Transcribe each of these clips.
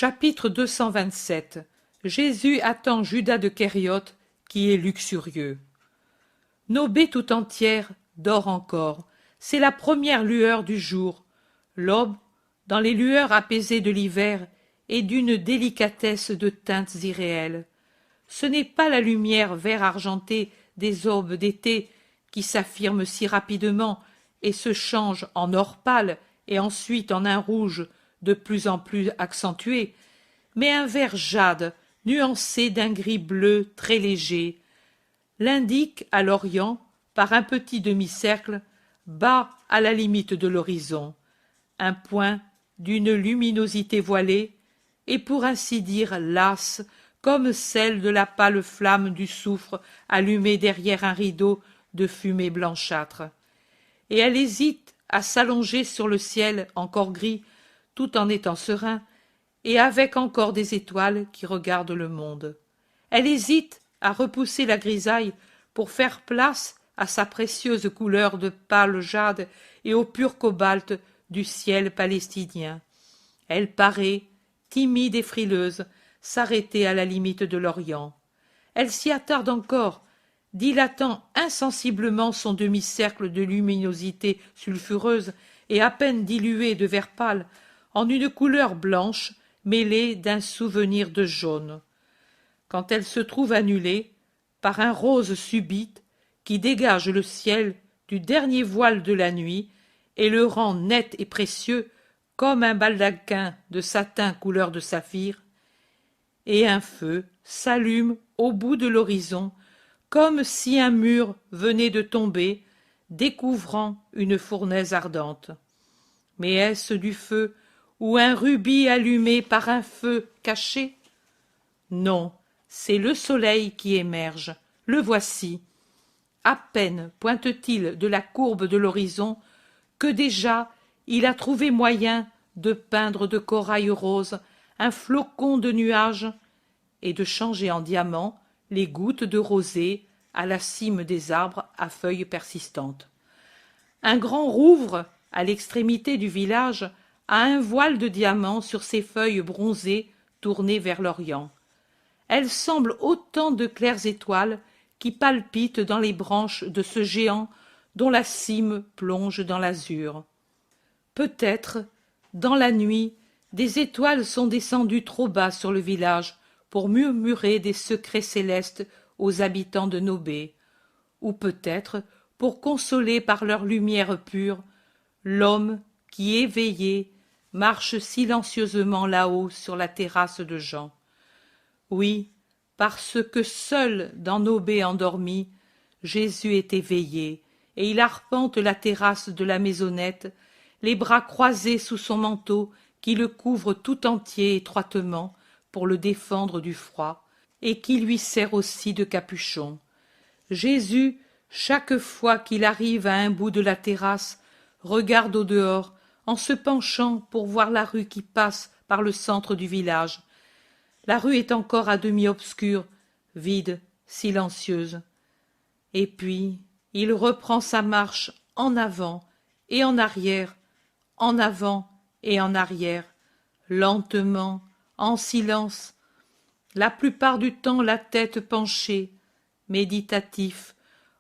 Chapitre 227. Jésus attend Judas de Kériote, qui est luxurieux. Nobé tout entière dort encore. C'est la première lueur du jour. L'aube, dans les lueurs apaisées de l'hiver, est d'une délicatesse de teintes irréelles. Ce n'est pas la lumière vert argenté des aubes d'été qui s'affirme si rapidement et se change en or pâle et ensuite en un rouge de plus en plus accentué, mais un vert jade nuancé d'un gris bleu très léger, l'indique à l'orient par un petit demi-cercle bas à la limite de l'horizon, un point d'une luminosité voilée et pour ainsi dire lasse comme celle de la pâle flamme du soufre allumée derrière un rideau de fumée blanchâtre. Et elle hésite à s'allonger sur le ciel encore gris tout en étant serein et avec encore des étoiles qui regardent le monde. Elle hésite à repousser la grisaille pour faire place à sa précieuse couleur de pâle jade et au pur cobalt du ciel palestinien. Elle paraît, timide et frileuse, s'arrêter à la limite de l'Orient. Elle s'y attarde encore, dilatant insensiblement son demi-cercle de luminosité sulfureuse et à peine dilué de vert pâle, en une couleur blanche mêlée d'un souvenir de jaune. Quand elle se trouve annulée par un rose subit qui dégage le ciel du dernier voile de la nuit et le rend net et précieux comme un baldaquin de satin couleur de saphir, et un feu s'allume au bout de l'horizon comme si un mur venait de tomber, découvrant une fournaise ardente. Mais est-ce du feu ou un rubis allumé par un feu caché? Non, c'est le soleil qui émerge. Le voici. À peine pointe-t-il de la courbe de l'horizon que déjà il a trouvé moyen de peindre de corail rose un flocon de nuages et de changer en diamant les gouttes de rosée à la cime des arbres à feuilles persistantes. Un grand rouvre à l'extrémité du village a un voile de diamants sur ses feuilles bronzées tournées vers l'Orient. Elles semblent autant de claires étoiles qui palpitent dans les branches de ce géant dont la cime plonge dans l'azur. Peut-être, dans la nuit, des étoiles sont descendues trop bas sur le village pour murmurer des secrets célestes aux habitants de Nobé, ou peut-être pour consoler par leur lumière pure l'homme qui, éveillé, marche silencieusement là-haut sur la terrasse de Jean. Oui, parce que seul dans Nobé endormi, Jésus est éveillé, et il arpente la terrasse de la maisonnette, les bras croisés sous son manteau qui le couvre tout entier étroitement pour le défendre du froid, et qui lui sert aussi de capuchon. Jésus, chaque fois qu'il arrive à un bout de la terrasse, regarde au dehors, en se penchant pour voir la rue qui passe par le centre du village. La rue est encore à demi obscure, vide, silencieuse. Et puis, il reprend sa marche en avant et en arrière, en avant et en arrière, lentement, en silence, la plupart du temps la tête penchée, méditatif,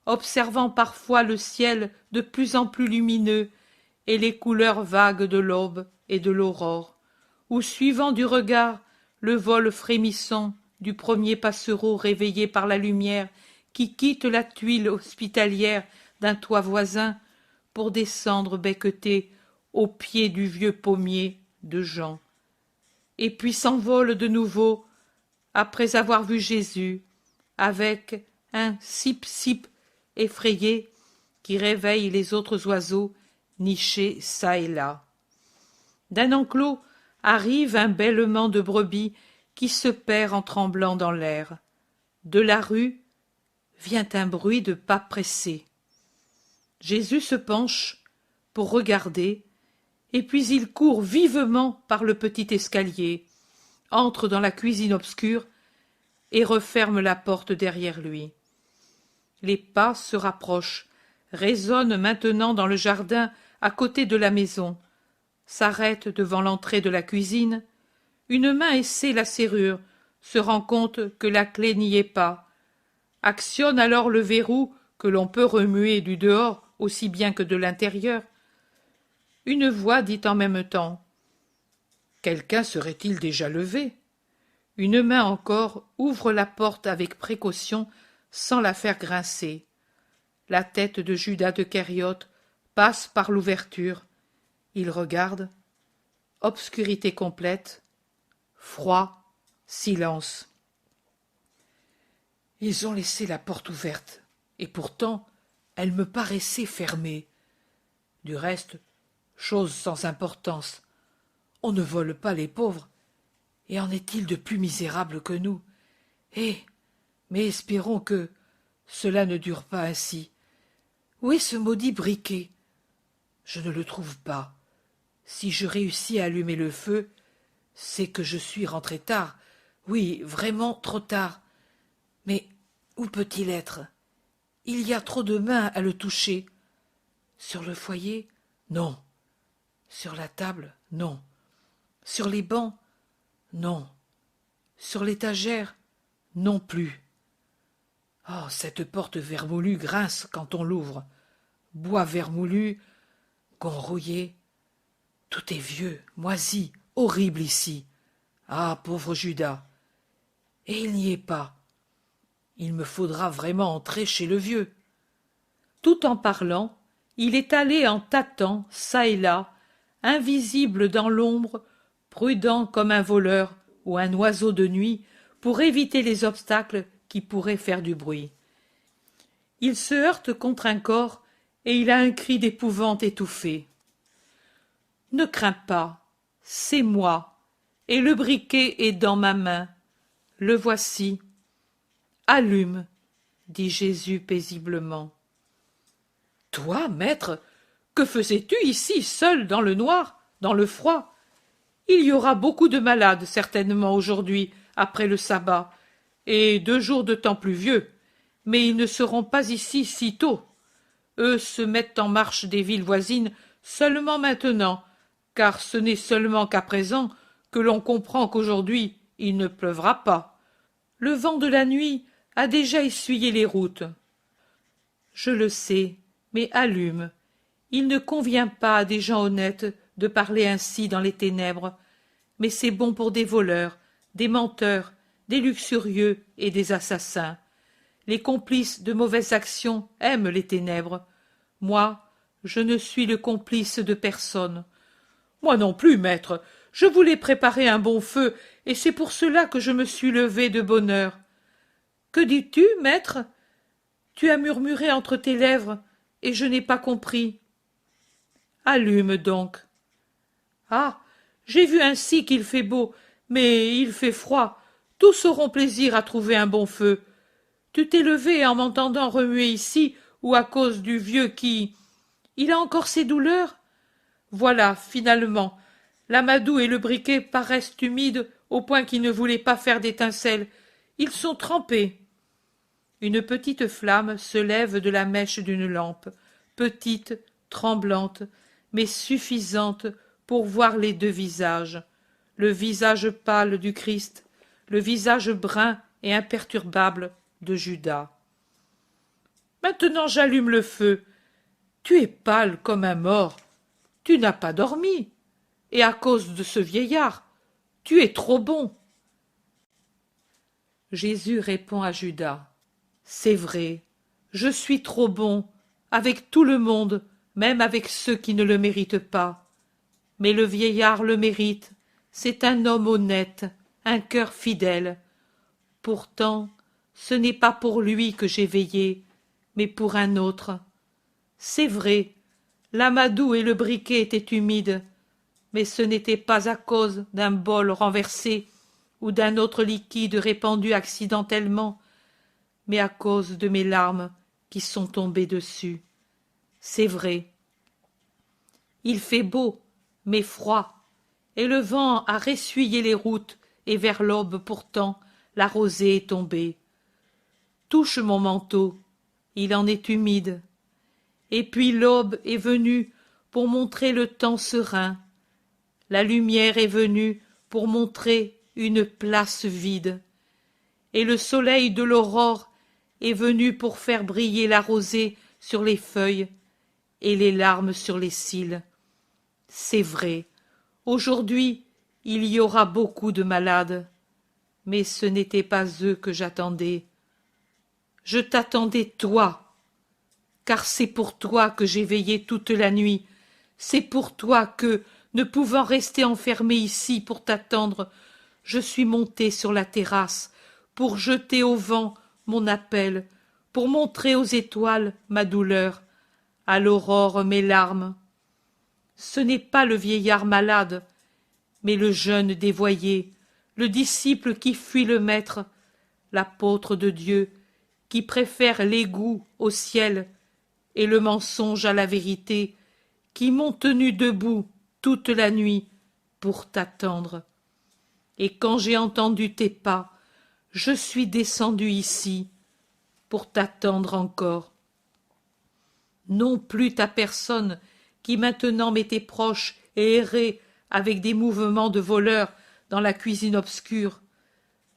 observant parfois le ciel de plus en plus lumineux et les couleurs vagues de l'aube et de l'aurore, ou suivant du regard le vol frémissant du premier passereau réveillé par la lumière qui quitte la tuile hospitalière d'un toit voisin pour descendre becqueter au pied du vieux pommier de Jean, et puis s'envole de nouveau après avoir vu Jésus avec un sip-sip effrayé qui réveille les autres oiseaux nichés çà et là. D'un enclos arrive un bêlement de brebis qui se perd en tremblant dans l'air. De la rue vient un bruit de pas pressés. Jésus se penche pour regarder, et puis il court vivement par le petit escalier, entre dans la cuisine obscure et referme la porte derrière lui. Les pas se rapprochent, résonnent maintenant dans le jardin à côté de la maison, s'arrêtent devant l'entrée de la cuisine, Une main essaie la serrure, se rend compte que la clé n'y est pas. Actionne alors le verrou que l'on peut remuer du dehors aussi bien que de l'intérieur. Une voix dit en même temps « Quelqu'un serait-il déjà levé ?» Une main encore ouvre la porte avec précaution sans la faire grincer. La tête de Judas de Kériote passe par l'ouverture. Il regarde. Obscurité complète. Froid. Silence. Ils ont laissé la porte ouverte, et pourtant elle me paraissait fermée. Du reste, chose sans importance. On ne vole pas les pauvres. Et en est-il de plus misérable que nous? Mais espérons que cela ne dure pas ainsi. Où est ce maudit briquet? Je ne le trouve pas. Si je réussis à allumer le feu, c'est que je suis rentré tard. Oui, vraiment trop tard. Mais où peut-il être? Il y a trop de mains à le toucher. Sur le foyer? Non. Sur la table? Non. Sur les bancs? Non. Sur l'étagère? Non plus. Oh, cette porte vermoulue grince quand on l'ouvre. Bois vermoulu, gonds rouillés. Tout est vieux, moisi, horrible ici. Ah, pauvre Judas. Et il n'y est pas. Il me faudra vraiment entrer chez le vieux. Tout en parlant, il est allé en tâtant çà et là, invisible dans l'ombre, prudent comme un voleur ou un oiseau de nuit, pour éviter les obstacles qui pourraient faire du bruit. Il se heurte contre un corps et il a un cri d'épouvante étouffé. Ne crains pas, c'est moi, et le briquet est dans ma main. Le voici. Allume, dit Jésus paisiblement. Toi, maître, que faisais-tu ici, seul, dans le noir, dans le froid? Il y aura beaucoup de malades, certainement, aujourd'hui, après le sabbat, et 2 jours de temps pluvieux, mais ils ne seront pas ici si tôt. Eux se mettent en marche des villes voisines seulement maintenant, car ce n'est seulement qu'à présent que l'on comprend qu'aujourd'hui il ne pleuvra pas. Le vent de la nuit a déjà essuyé les routes. Je le sais, mais allume. Il ne convient pas à des gens honnêtes de parler ainsi dans les ténèbres, mais c'est bon pour des voleurs, des menteurs, des luxurieux et des assassins. Les complices de mauvaises actions aiment les ténèbres. Moi, je ne suis le complice de personne. Moi non plus, maître. Je voulais préparer un bon feu, et c'est pour cela que je me suis levé de bonne heure. Que dis-tu, maître? Tu as murmuré entre tes lèvres, et je n'ai pas compris. Allume donc. Ah, j'ai vu ainsi qu'il fait beau, mais il fait froid. Tous auront plaisir à trouver un bon feu. Tu t'es levé en m'entendant remuer ici, ou à cause du vieux qui... Il a encore ses douleurs? Voilà, finalement, l'amadou et le briquet paraissent humides au point qu'ils ne voulaient pas faire d'étincelles. Ils sont trempés. Une petite flamme se lève de la mèche d'une lampe, petite, tremblante, mais suffisante pour voir les 2 visages, le visage pâle du Christ, le visage brun et imperturbable de Judas. Maintenant j'allume le feu. Tu es pâle comme un mort. Tu n'as pas dormi. Et à cause de ce vieillard, tu es trop bon. Jésus répond à Judas. C'est vrai, je suis trop bon, avec tout le monde, même avec ceux qui ne le méritent pas. Mais le vieillard le mérite, c'est un homme honnête, un cœur fidèle. Pourtant, ce n'est pas pour lui que j'ai veillé, mais pour un autre. C'est vrai, l'amadou et le briquet étaient humides, mais ce n'était pas à cause d'un bol renversé ou d'un autre liquide répandu accidentellement, mais à cause de mes larmes qui sont tombées dessus. C'est vrai. Il fait beau, mais froid, et le vent a ressuyé les routes, et vers l'aube pourtant la rosée est tombée. Touche mon manteau, il en est humide. Et puis l'aube est venue pour montrer le temps serein. La lumière est venue pour montrer une place vide. Et le soleil de l'aurore est venu pour faire briller la rosée sur les feuilles et les larmes sur les cils. C'est vrai, aujourd'hui il y aura beaucoup de malades, mais ce n'étaient pas eux que j'attendais. Je t'attendais toi, car c'est pour toi que j'ai veillé toute la nuit, c'est pour toi que, ne pouvant rester enfermé ici pour t'attendre, je suis monté sur la terrasse pour jeter au vent mon appel, pour montrer aux étoiles ma douleur, à l'aurore mes larmes. Ce n'est pas le vieillard malade, mais le jeune dévoyé, le disciple qui fuit le maître, l'apôtre de Dieu, qui préfère l'égout au ciel et le mensonge à la vérité, qui m'ont tenu debout toute la nuit pour t'attendre. Et quand j'ai entendu tes pas, je suis descendu ici pour t'attendre encore. Non plus ta personne, qui maintenant m'était proche et errait avec des mouvements de voleur dans la cuisine obscure,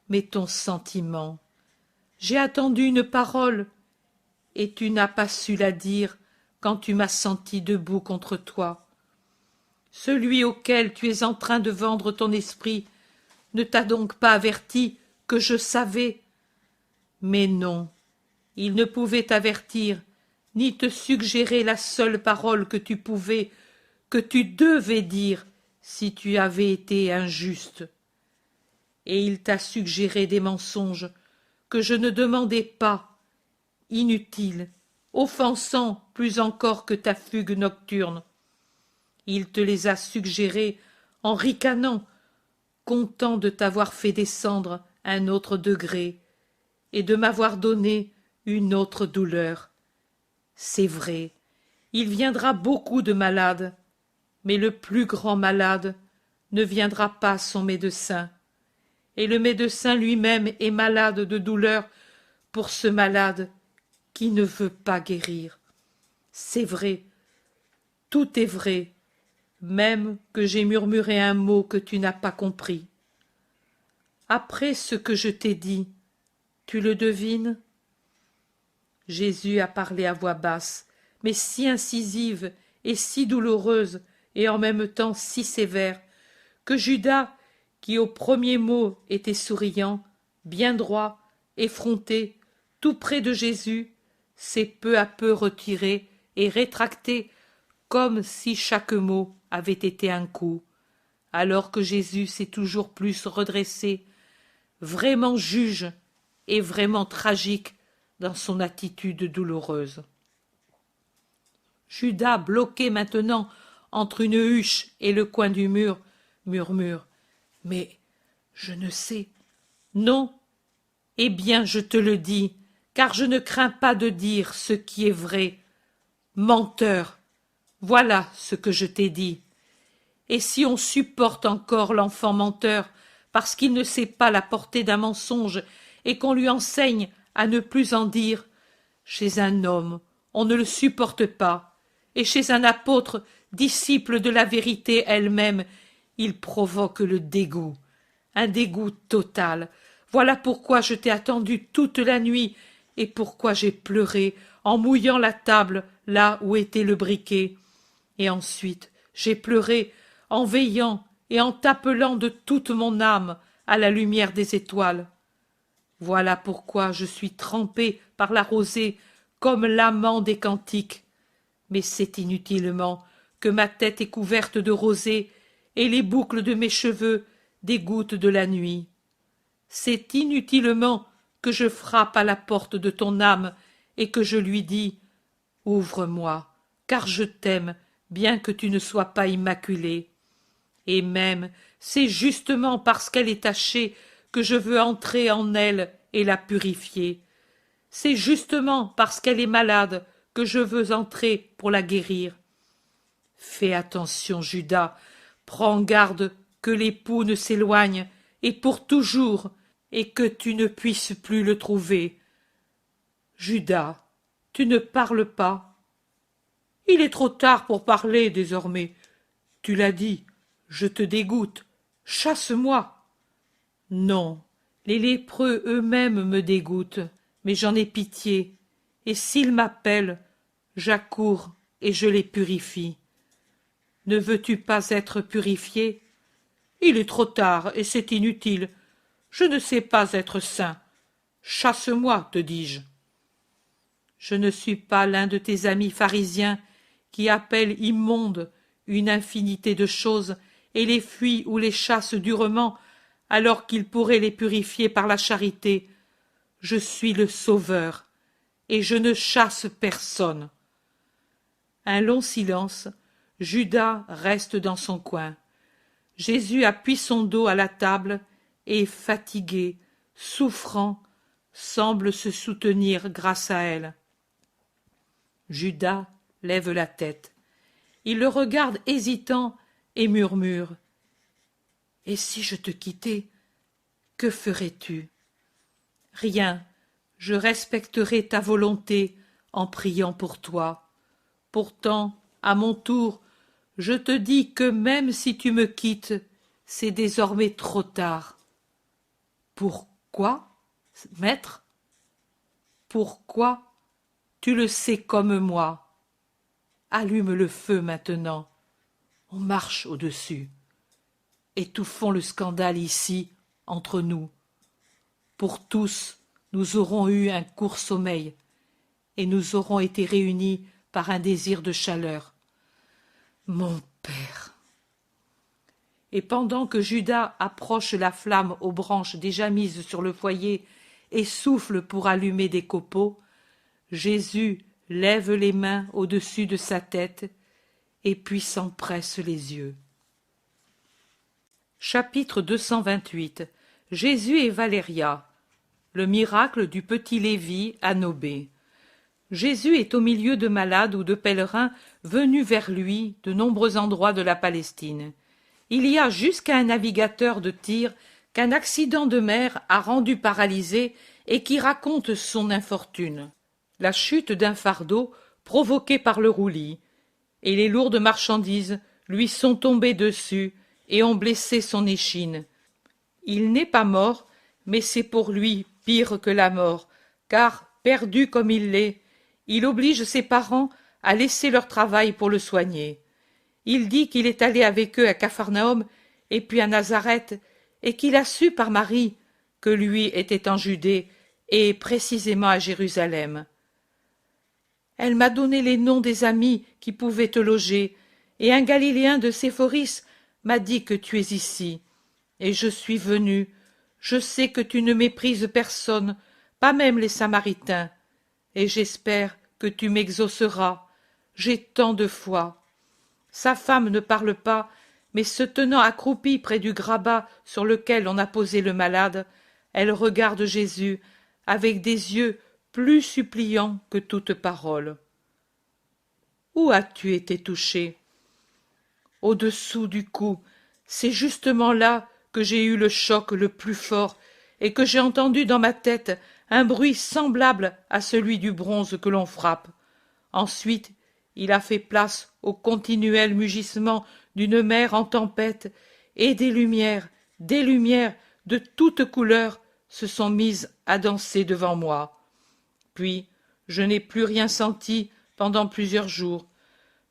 mais ton sentiment. J'ai attendu une parole, et tu n'as pas su la dire quand tu m'as senti debout contre toi. Celui auquel tu es en train de vendre ton esprit ne t'a donc pas averti que je savais? Mais non, il ne pouvait t'avertir, ni te suggérer la seule parole que tu pouvais, que tu devais dire si tu avais été injuste. Et il t'a suggéré des mensonges que je ne demandais pas, inutiles, offensants plus encore que ta fugue nocturne. Il te les a suggérés en ricanant, content de t'avoir fait descendre un autre degré et de m'avoir donné une autre douleur. C'est vrai, il viendra beaucoup de malades, mais le plus grand malade ne viendra pas son médecin, et le médecin lui-même est malade de douleur pour ce malade qui ne veut pas guérir. C'est vrai, tout est vrai, même que j'ai murmuré un mot que tu n'as pas compris. Après ce que je t'ai dit, tu le devines? Jésus a parlé à voix basse, mais si incisive et si douloureuse, et en même temps si sévère, que Judas, qui au premier mot était souriant, bien droit, effronté, tout près de Jésus, s'est peu à peu retiré et rétracté, comme si chaque mot avait été un coup, alors que Jésus s'est toujours plus redressé, vraiment juge et vraiment tragique dans son attitude douloureuse. Judas, bloqué maintenant entre une huche et le coin du mur, murmure « Mais je ne sais. » « Non. Eh bien, je te le dis, car je ne crains pas de dire ce qui est vrai. Menteur, voilà ce que je t'ai dit. Et si on supporte encore l'enfant menteur, parce qu'il ne sait pas la portée d'un mensonge et qu'on lui enseigne à ne plus en dire, chez un homme, on ne le supporte pas, et chez un apôtre, disciple de la vérité elle-même, il provoque le dégoût, un dégoût total. Voilà pourquoi je t'ai attendu toute la nuit, et pourquoi j'ai pleuré en mouillant la table là où était le briquet. Et ensuite j'ai pleuré en veillant et en t'appelant de toute mon âme à la lumière des étoiles. Voilà pourquoi je suis trempé par la rosée comme l'amant des cantiques. Mais c'est inutilement que ma tête est couverte de rosée et les boucles de mes cheveux des gouttes de la nuit. C'est inutilement que je frappe à la porte de ton âme et que je lui dis « Ouvre-moi, car je t'aime, bien que tu ne sois pas immaculée. » Et même, c'est justement parce qu'elle est tachée que je veux entrer en elle et la purifier. C'est justement parce qu'elle est malade que je veux entrer pour la guérir. Fais attention, Judas, prends garde que l'époux ne s'éloigne, et pour toujours, et que tu ne puisses plus le trouver. Judas, tu ne parles pas. Il est trop tard pour parler désormais. Tu l'as dit, je te dégoûte, Chasse-moi. Non, les lépreux eux-mêmes me dégoûtent, mais j'en ai pitié, et s'ils m'appellent, j'accours et je les purifie. Ne veux-tu pas être purifié? Il est trop tard, et c'est inutile. Je ne sais pas être saint. Chasse-moi, te dis-je. Je ne suis pas l'un de tes amis pharisiens qui appellent immonde une infinité de choses et les fuient ou les chassent durement, alors qu'ils pourraient les purifier par la charité. Je suis le Sauveur, et je ne chasse personne. Un long silence. Judas reste dans son coin. Jésus appuie son dos à la table et, fatigué, souffrant, semble se soutenir grâce à elle. Judas lève la tête. Il le regarde hésitant et murmure. « Et si je te quittais, que ferais-tu » ? « Rien, je respecterai ta volonté en priant pour toi. Pourtant, à mon tour, je te dis que même si tu me quittes, c'est désormais trop tard. » « Pourquoi, maître ? » ?»« Pourquoi ? Tu le sais comme moi. Allume le feu maintenant. On marche au-dessus. Étouffons le scandale ici, entre nous. Pour tous, nous aurons eu un court sommeil, et nous aurons été réunis par un désir de chaleur. Mon père. Et pendant que Judas approche la flamme aux branches déjà mises sur le foyer et souffle pour allumer des copeaux, Jésus lève les mains au-dessus de sa tête et puis s'empresse les yeux. Chapitre 228. Jésus et Valéria. Le miracle du petit Lévi à Nobé. Jésus est au milieu de malades ou de pèlerins venus vers lui de nombreux endroits de la Palestine. Il y a jusqu'à un navigateur de Tyr qu'un accident de mer a rendu paralysé et qui raconte son infortune. La chute d'un fardeau provoqué par le roulis, et les lourdes marchandises lui sont tombées dessus et ont blessé son échine. Il n'est pas mort, mais c'est pour lui pire que la mort, car, perdu comme il l'est, il oblige ses parents à laisser leur travail pour le soigner. Il dit qu'il est allé avec eux à Capharnaüm et puis à Nazareth, et qu'il a su par Marie que lui était en Judée et précisément à Jérusalem. Elle m'a donné les noms des amis qui pouvaient te loger, et un Galiléen de Séphoris m'a dit que tu es ici. Et je suis venu. Je sais que tu ne méprises personne, pas même les Samaritains, et j'espère que tu m'exauceras. J'ai tant de foi. Sa femme ne parle pas, mais se tenant accroupie près du grabat sur lequel on a posé le malade, elle regarde Jésus avec des yeux plus suppliants que toute parole. Où as-tu été touché? Au-dessous du cou. C'est justement là que j'ai eu le choc le plus fort et que j'ai entendu dans ma tête un bruit semblable à celui du bronze que l'on frappe. Ensuite, il a fait place au continuel mugissement d'une mer en tempête, et des lumières de toutes couleurs se sont mises à danser devant moi. Puis, je n'ai plus rien senti pendant plusieurs jours.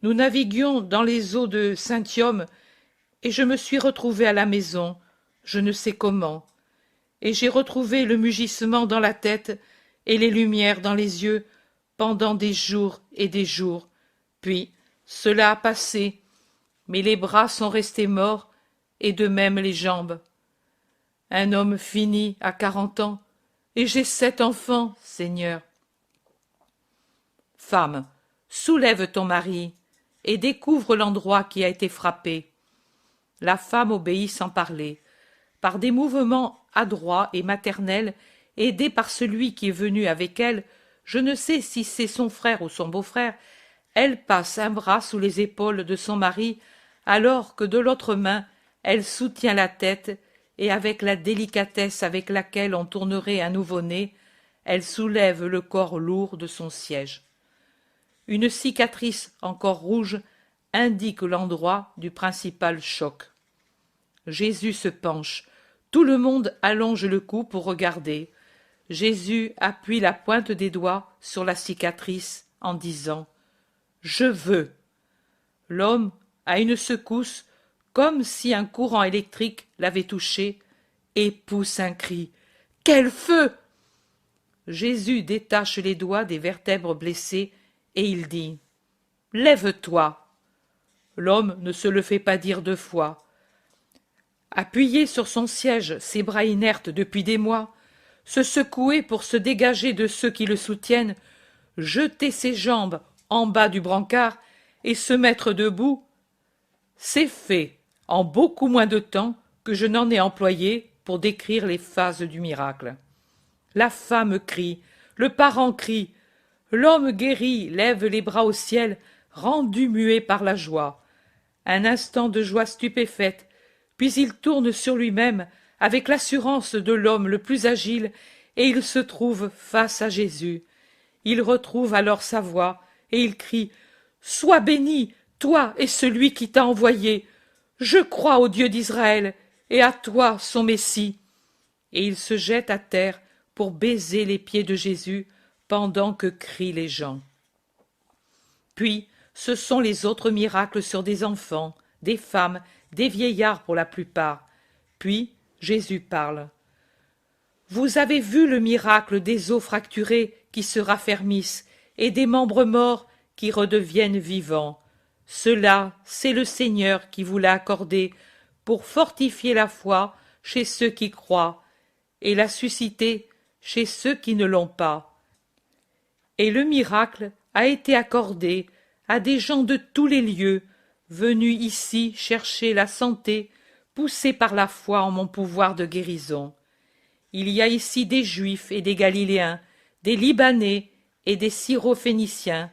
Nous naviguions dans les eaux de Saint-Iome, et je me suis retrouvé à la maison, je ne sais comment, et j'ai retrouvé le mugissement dans la tête et les lumières dans les yeux pendant des jours et des jours. Puis cela a passé, mais les bras sont restés morts, et de même les jambes. Un homme fini à 40 ans, et j'ai 7 enfants, Seigneur. Femme, soulève ton mari, et découvre l'endroit qui a été frappé. La femme obéit sans parler. Par des mouvements adroits et maternels, aidée par celui qui est venu avec elle, je ne sais si c'est son frère ou son beau-frère, elle passe un bras sous les épaules de son mari, alors que de l'autre main, elle soutient la tête, et avec la délicatesse avec laquelle on tournerait un nouveau-né, elle soulève le corps lourd de son siège. Une cicatrice encore rouge indique l'endroit du principal choc. Jésus se penche. Tout le monde allonge le cou pour regarder. Jésus appuie la pointe des doigts sur la cicatrice en disant « Je veux ». L'homme a une secousse comme si un courant électrique l'avait touché et pousse un cri « Quel feu !» Jésus détache les doigts des vertèbres blessées et il dit « Lève-toi ». L'homme ne se le fait pas dire 2 fois. Appuyé sur son siège, ses bras inertes depuis des mois, se secouer pour se dégager de ceux qui le soutiennent, jeter ses jambes en bas du brancard et se mettre debout, c'est fait en beaucoup moins de temps que je n'en ai employé pour décrire les phases du miracle. La femme crie, le parent crie, l'homme guéri lève les bras au ciel, rendu muet par la joie. Un instant de joie stupéfaite, puis il tourne sur lui-même avec l'assurance de l'homme le plus agile et il se trouve face à Jésus. Il retrouve alors sa voix et il crie « Sois béni, toi et celui qui t'a envoyé. Je crois au Dieu d'Israël et à toi, son Messie. » Et il se jette à terre pour baiser les pieds de Jésus pendant que crient les gens. Puis, ce sont les autres miracles sur des enfants, des femmes, des vieillards pour la plupart. Puis, Jésus parle. « Vous avez vu le miracle des os fracturés qui se raffermissent et des membres morts qui redeviennent vivants. Cela, c'est le Seigneur qui vous l'a accordé pour fortifier la foi chez ceux qui croient et la susciter chez ceux qui ne l'ont pas. Et le miracle a été accordé à des gens de tous les lieux, venus ici chercher la santé, poussés par la foi en mon pouvoir de guérison. Il y a ici des Juifs et des Galiléens, des Libanais et des Syrophéniciens,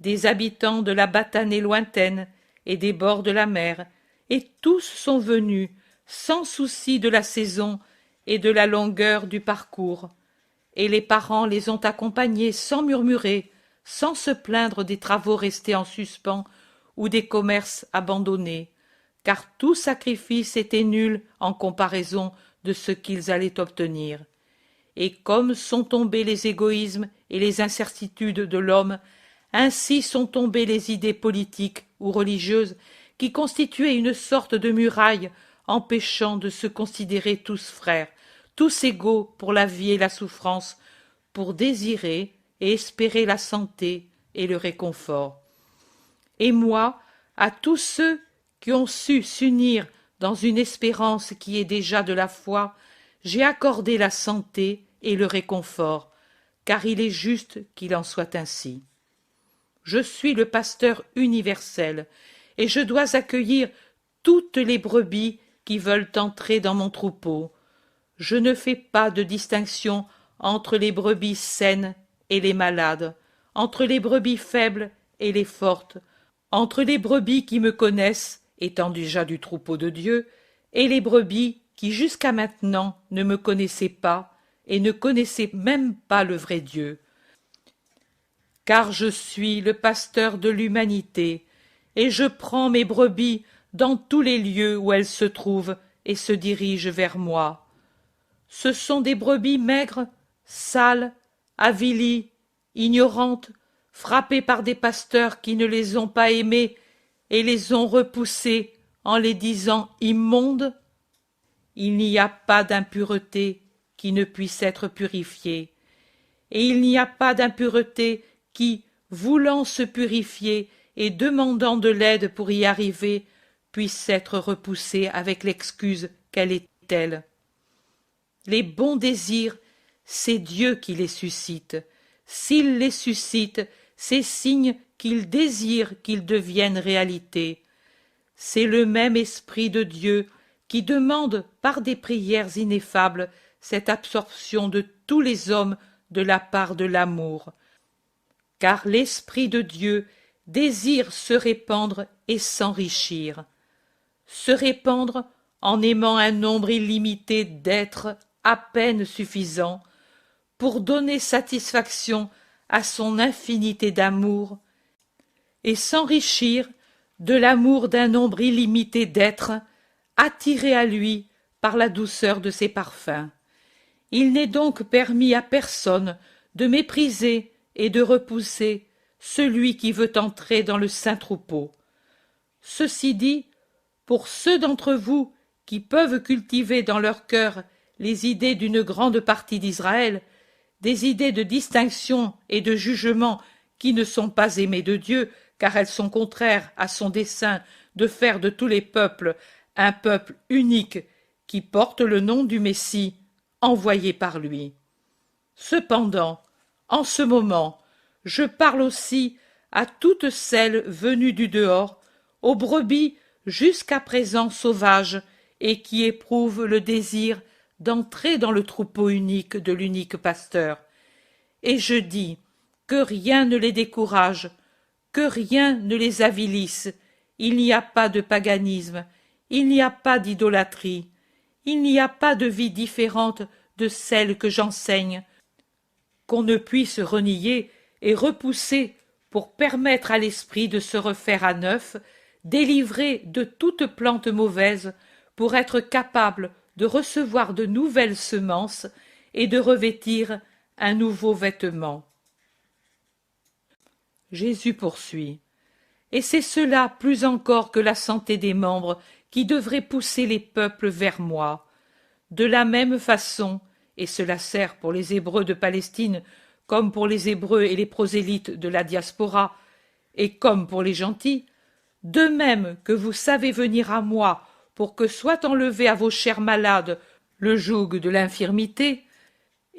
des habitants de la Batanée lointaine et des bords de la mer, et tous sont venus, sans souci de la saison et de la longueur du parcours. Et les parents les ont accompagnés sans murmurer, sans se plaindre des travaux restés en suspens ou des commerces abandonnés, car tout sacrifice était nul en comparaison de ce qu'ils allaient obtenir. Et comme sont tombés les égoïsmes et les incertitudes de l'homme, ainsi sont tombées les idées politiques ou religieuses qui constituaient une sorte de muraille empêchant de se considérer tous frères, tous égaux pour la vie et la souffrance, pour désirer et espérer la santé et le réconfort. Et moi, à tous ceux qui ont su s'unir dans une espérance qui est déjà de la foi, j'ai accordé la santé et le réconfort, car il est juste qu'il en soit ainsi. Je suis le pasteur universel, et je dois accueillir toutes les brebis qui veulent entrer dans mon troupeau. Je ne fais pas de distinction entre les brebis saines et les malades, entre les brebis faibles et les fortes, entre les brebis qui me connaissent, étant déjà du troupeau de Dieu, et les brebis qui jusqu'à maintenant ne me connaissaient pas et ne connaissaient même pas le vrai Dieu. Car je suis le pasteur de l'humanité, et je prends mes brebis dans tous les lieux où elles se trouvent et se dirigent vers moi. Ce sont des brebis maigres, sales, avilies, ignorantes, frappées par des pasteurs qui ne les ont pas aimées et les ont repoussées en les disant immondes. Il n'y a pas d'impureté qui ne puisse être purifiée, et il n'y a pas d'impureté qui, voulant se purifier et demandant de l'aide pour y arriver, puisse être repoussée avec l'excuse qu'elle est telle. Les bons désirs, c'est Dieu qui les suscite. S'il les suscite, c'est signe qu'il désire qu'ils deviennent réalité. C'est le même esprit de Dieu qui demande par des prières ineffables cette absorption de tous les hommes de la part de l'amour. Car l'esprit de Dieu désire se répandre et s'enrichir. Se répandre en aimant un nombre illimité d'êtres à peine suffisant pour donner satisfaction à son infinité d'amour et s'enrichir de l'amour d'un nombre illimité d'êtres attirés à lui par la douceur de ses parfums. Il n'est donc permis à personne de mépriser et de repousser celui qui veut entrer dans le saint troupeau. Ceci dit, pour ceux d'entre vous qui peuvent cultiver dans leur cœur les idées d'une grande partie d'Israël, des idées de distinction et de jugement qui ne sont pas aimées de Dieu, car elles sont contraires à son dessein de faire de tous les peuples un peuple unique qui porte le nom du Messie, envoyé par lui. Cependant, en ce moment, je parle aussi à toutes celles venues du dehors, aux brebis jusqu'à présent sauvages et qui éprouvent le désir d'entrer dans le troupeau unique de l'unique pasteur. Et je dis que rien ne les décourage, que rien ne les avilisse. Il n'y a pas de paganisme, il n'y a pas d'idolâtrie, il n'y a pas de vie différente de celle que j'enseigne, qu'on ne puisse renier et repousser pour permettre à l'esprit de se refaire à neuf, délivré de toute plante mauvaise, pour être capable de recevoir de nouvelles semences et de revêtir un nouveau vêtement. Jésus poursuit. Et c'est cela plus encore que la santé des membres qui devrait pousser les peuples vers moi. De la même façon, et cela sert pour les Hébreux de Palestine comme pour les Hébreux et les prosélytes de la diaspora, et comme pour les gentils, de même que vous savez venir à moi pour que soit enlevé à vos chairs malades le joug de l'infirmité,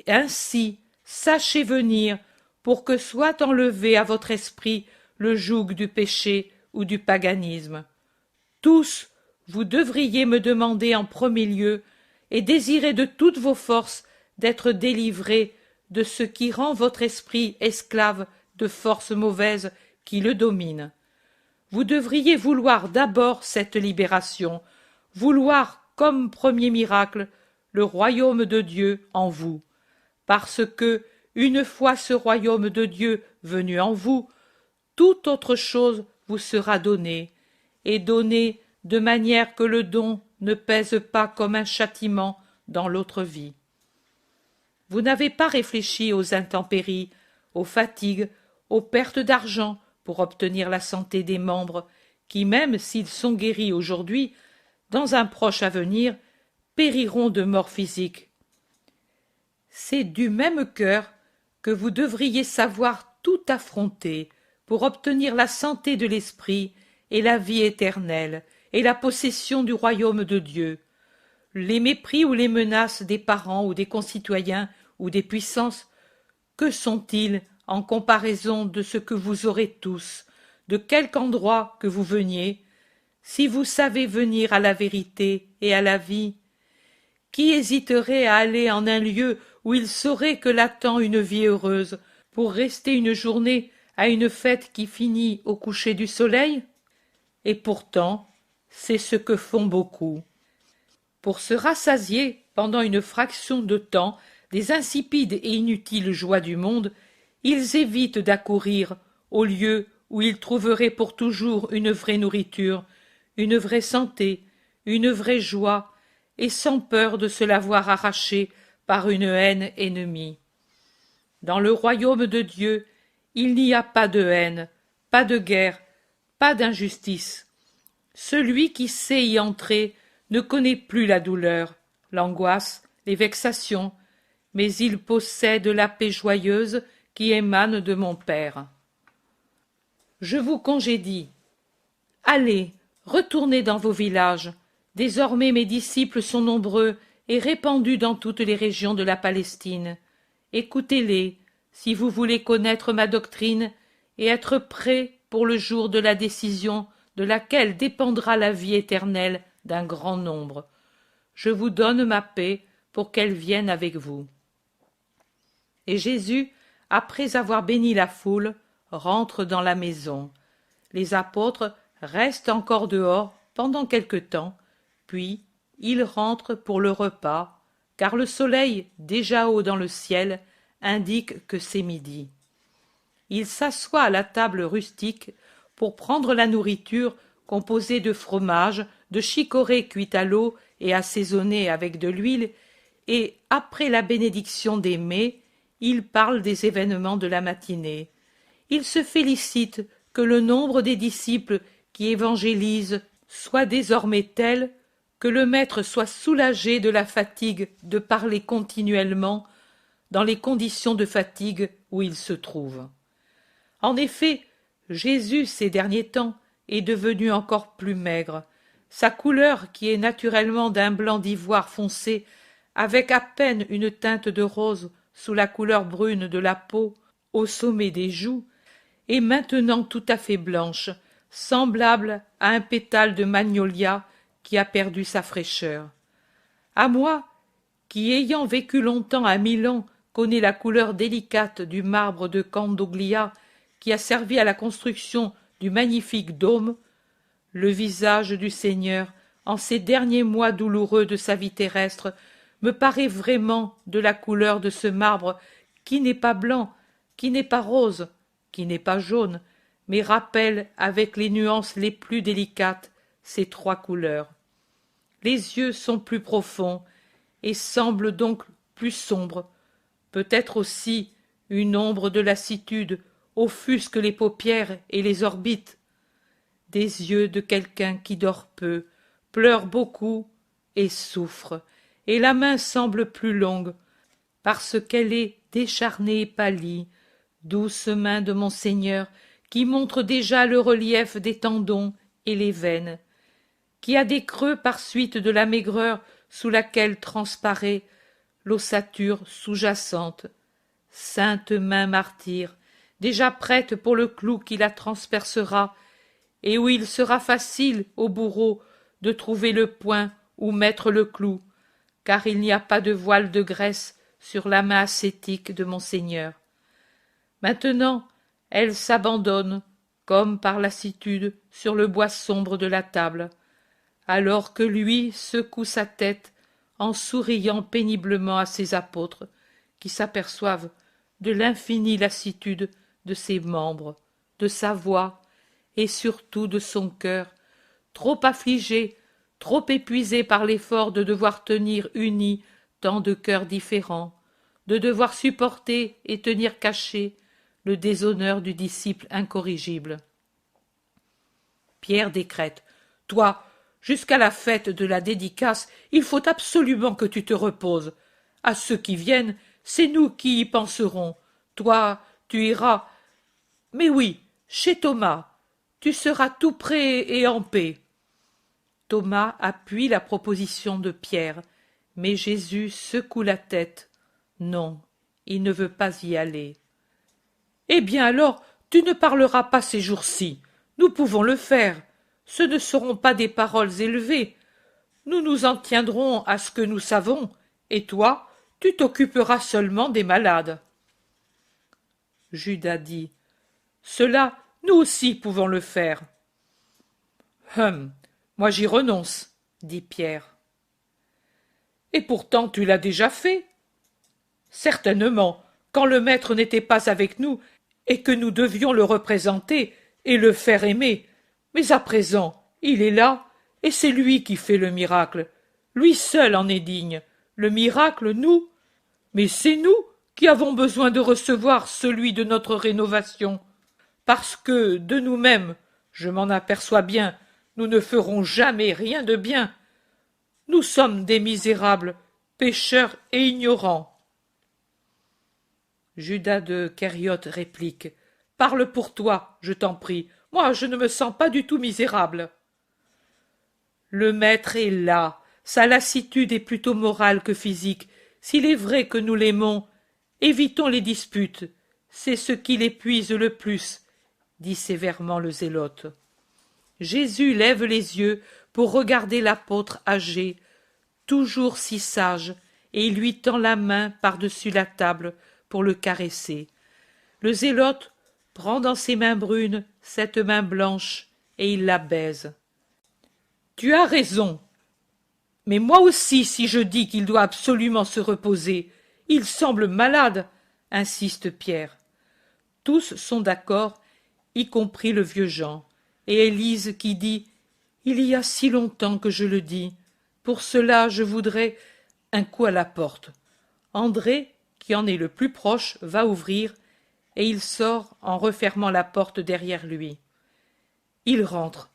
ainsi sachez venir pour que soit enlevé à votre esprit le joug du péché ou du paganisme. Tous, vous devriez me demander en premier lieu et désirer de toutes vos forces d'être délivrés de ce qui rend votre esprit esclave de forces mauvaises qui le dominent. Vous devriez vouloir d'abord cette libération, vouloir comme premier miracle le royaume de Dieu en vous, parce que, une fois ce royaume de Dieu venu en vous, toute autre chose vous sera donnée, et donnée de manière que le don ne pèse pas comme un châtiment dans l'autre vie. Vous n'avez pas réfléchi aux intempéries, aux fatigues, aux pertes d'argent pour obtenir la santé des membres, qui, même s'ils sont guéris aujourd'hui, dans un proche avenir, périront de mort physique. C'est du même cœur que vous devriez savoir tout affronter pour obtenir la santé de l'esprit et la vie éternelle et la possession du royaume de Dieu. Les mépris ou les menaces des parents ou des concitoyens ou des puissances, que sont-ils en comparaison de ce que vous aurez tous, de quelque endroit que vous veniez, si vous savez venir à la vérité et à la vie? Qui hésiterait à aller en un lieu où il saurait que l'attend une vie heureuse, pour rester une journée à une fête qui finit au coucher du soleil? Et pourtant, c'est ce que font beaucoup. Pour se rassasier pendant une fraction de temps des insipides et inutiles joies du monde, ils évitent d'accourir au lieu où ils trouveraient pour toujours une vraie nourriture, une vraie santé, une vraie joie, et sans peur de se la voir arrachée par une haine ennemie. Dans le royaume de Dieu, il n'y a pas de haine, pas de guerre, pas d'injustice. Celui qui sait y entrer ne connaît plus la douleur, l'angoisse, les vexations, mais il possède la paix joyeuse qui émane de mon Père. Je vous congédie. Allez, retournez dans vos villages. Désormais mes disciples sont nombreux et répandus dans toutes les régions de la Palestine. Écoutez-les, si vous voulez connaître ma doctrine et être prêts pour le jour de la décision de laquelle dépendra la vie éternelle d'un grand nombre. Je vous donne ma paix pour qu'elle vienne avec vous. Et Jésus, après avoir béni la foule, rentre dans la maison. Les apôtres restent encore dehors pendant quelque temps, puis ils rentrent pour le repas, car le soleil, déjà haut dans le ciel, indique que c'est midi. Ils s'assoient à la table rustique pour prendre la nourriture composée de fromage, de chicorée cuite à l'eau et assaisonnée avec de l'huile, et, après la bénédiction des mets, il parle des événements de la matinée. Il se félicite que le nombre des disciples qui évangélisent soit désormais tel que le maître soit soulagé de la fatigue de parler continuellement dans les conditions de fatigue où il se trouve. En effet, Jésus, ces derniers temps, est devenu encore plus maigre. Sa couleur, qui est naturellement d'un blanc d'ivoire foncé, avec à peine une teinte de rose sous la couleur brune de la peau au sommet des joues, est maintenant tout à fait blanche, semblable à un pétale de magnolia qui a perdu sa fraîcheur. À moi, qui ayant vécu longtemps à Milan, connais la couleur délicate du marbre de Candoglia qui a servi à la construction du magnifique dôme, le visage du Seigneur, en ces derniers mois douloureux de sa vie terrestre, me paraît vraiment de la couleur de ce marbre qui n'est pas blanc, qui n'est pas rose, qui n'est pas jaune, mais rappelle avec les nuances les plus délicates ces trois couleurs. Les yeux sont plus profonds et semblent donc plus sombres, peut-être aussi une ombre de lassitude offusque les paupières et les orbites. Des yeux de quelqu'un qui dort peu, pleure beaucoup et souffre, et la main semble plus longue, parce qu'elle est décharnée et pâlie, douce main de mon Seigneur, qui montre déjà le relief des tendons et les veines, qui a des creux par suite de la maigreur sous laquelle transparaît l'ossature sous-jacente. Sainte main martyre, déjà prête pour le clou qui la transpercera, et où il sera facile au bourreau de trouver le point où mettre le clou, car il n'y a pas de voile de graisse sur la main ascétique de mon Seigneur. Maintenant, elle s'abandonne, comme par lassitude, sur le bois sombre de la table, alors que lui secoue sa tête en souriant péniblement à ses apôtres, qui s'aperçoivent de l'infinie lassitude de ses membres, de sa voix, et surtout de son cœur, trop affligé, trop épuisé par l'effort de devoir tenir unis tant de cœurs différents, de devoir supporter et tenir caché le déshonneur du disciple incorrigible. Pierre décrète: « Toi, jusqu'à la fête de la dédicace, il faut absolument que tu te reposes. À ceux qui viennent, c'est nous qui y penserons. Toi, tu iras. Mais oui, chez Thomas. Tu seras tout prêt et en paix. » Thomas appuie la proposition de Pierre, mais Jésus secoue la tête. Non, il ne veut pas y aller. « Eh bien alors, tu ne parleras pas ces jours-ci. Nous pouvons le faire. Ce ne seront pas des paroles élevées. Nous nous en tiendrons à ce que nous savons, et toi, tu t'occuperas seulement des malades. » Judas dit: « Cela, nous aussi pouvons le faire. » « Moi j'y renonce, » dit Pierre. « Et pourtant tu l'as déjà fait. » »« Certainement, quand le maître n'était pas avec nous et que nous devions le représenter et le faire aimer. Mais à présent, il est là, et c'est lui qui fait le miracle. Lui seul en est digne. Le miracle, nous. Mais c'est nous qui avons besoin de recevoir celui de notre rénovation. Parce que, de nous-mêmes, je m'en aperçois bien, nous ne ferons jamais rien de bien. Nous sommes des misérables, pécheurs et ignorants. Judas de Kériote réplique: « Parle pour toi, je t'en prie. Moi, je ne me sens pas du tout misérable. » Le maître est là. Sa lassitude est plutôt morale que physique. S'il est vrai que nous l'aimons, évitons les disputes. C'est ce qui l'épuise le plus, dit sévèrement le zélote. Jésus lève les yeux pour regarder l'apôtre âgé, toujours si sage, et il lui tend la main par-dessus la table pour le caresser. Le zélote prend dans ses mains brunes cette main blanche et il la baise. « Tu as raison. Mais moi aussi, si je dis qu'il doit absolument se reposer, il semble malade, » insiste Pierre. Tous sont d'accord, y compris le vieux Jean, et Élise qui dit: « il y a si longtemps que je le dis. Pour cela, je voudrais un coup à la porte. André, qui en est le plus proche, va ouvrir, et il sort en refermant la porte derrière lui. Il rentre.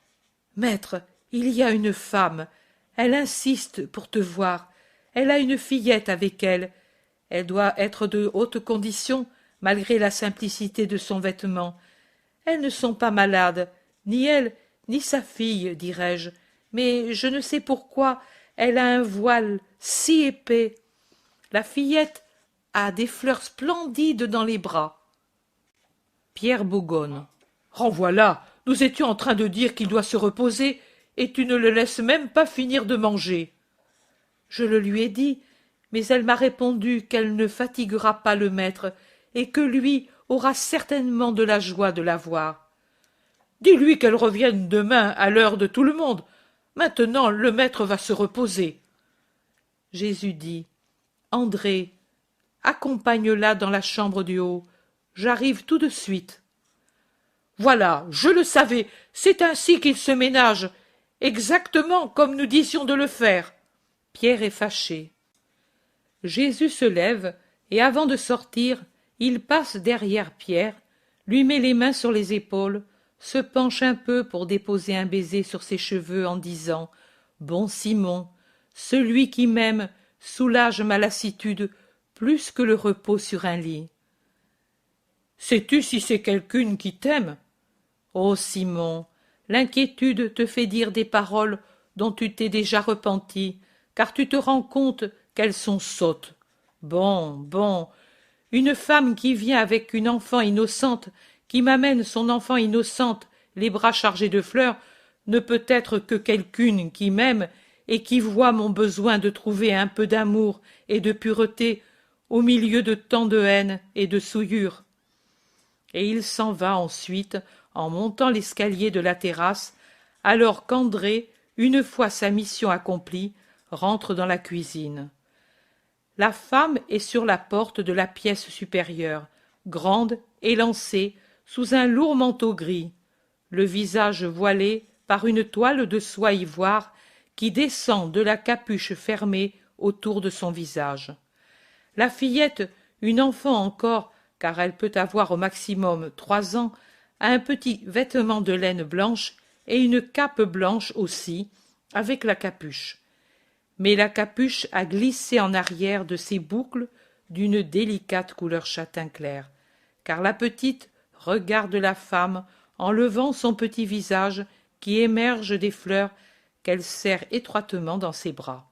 Maître, il y a une femme. Elle insiste pour te voir. Elle a une fillette avec elle. Elle doit être de haute condition, malgré la simplicité de son vêtement. Elles ne sont pas malades, ni elle, ni sa fille, dirais-je, mais je ne sais pourquoi elle a un voile si épais. La fillette a des fleurs splendides dans les bras. Pierre Bougonne. En voilà, nous étions en train de dire qu'il doit se reposer, et tu ne le laisses même pas finir de manger. Je le lui ai dit, mais elle m'a répondu qu'elle ne fatiguera pas le maître, et que lui aura certainement de la joie de la voir. Dis-lui qu'elle revienne demain à l'heure de tout le monde. Maintenant le maître va se reposer. Jésus dit, André, accompagne-la dans la chambre du haut. J'arrive tout de suite. Voilà, je le savais, c'est ainsi qu'il se ménage, exactement comme nous disions de le faire. Pierre est fâché. Jésus se lève, et avant de sortir, il passe derrière Pierre, lui met les mains sur les épaules, se penche un peu pour déposer un baiser sur ses cheveux en disant « Bon Simon, celui qui m'aime soulage ma lassitude plus que le repos sur un lit. » Sais-tu si c'est quelqu'une qui t'aime? Ô Simon, l'inquiétude te fait dire des paroles dont tu t'es déjà repenti, car tu te rends compte qu'elles sont sottes. Bon, une femme qui vient avec une enfant innocente, qui m'amène son enfant innocente, les bras chargés de fleurs, ne peut être que quelqu'une qui m'aime et qui voit mon besoin de trouver un peu d'amour et de pureté au milieu de tant de haine et de souillure. Et il s'en va ensuite en montant l'escalier de la terrasse, alors qu'André, une fois sa mission accomplie, rentre dans la cuisine. La femme est sur la porte de la pièce supérieure, grande, élancée, sous un lourd manteau gris, le visage voilé par une toile de soie ivoire qui descend de la capuche fermée autour de son visage. La fillette, une enfant encore, car elle peut avoir au maximum 3 ans, a un petit vêtement de laine blanche et une cape blanche aussi, avec la capuche. Mais la capuche a glissé en arrière de ses boucles d'une délicate couleur châtain clair, car la petite regarde la femme en levant son petit visage qui émerge des fleurs qu'elle serre étroitement dans ses bras.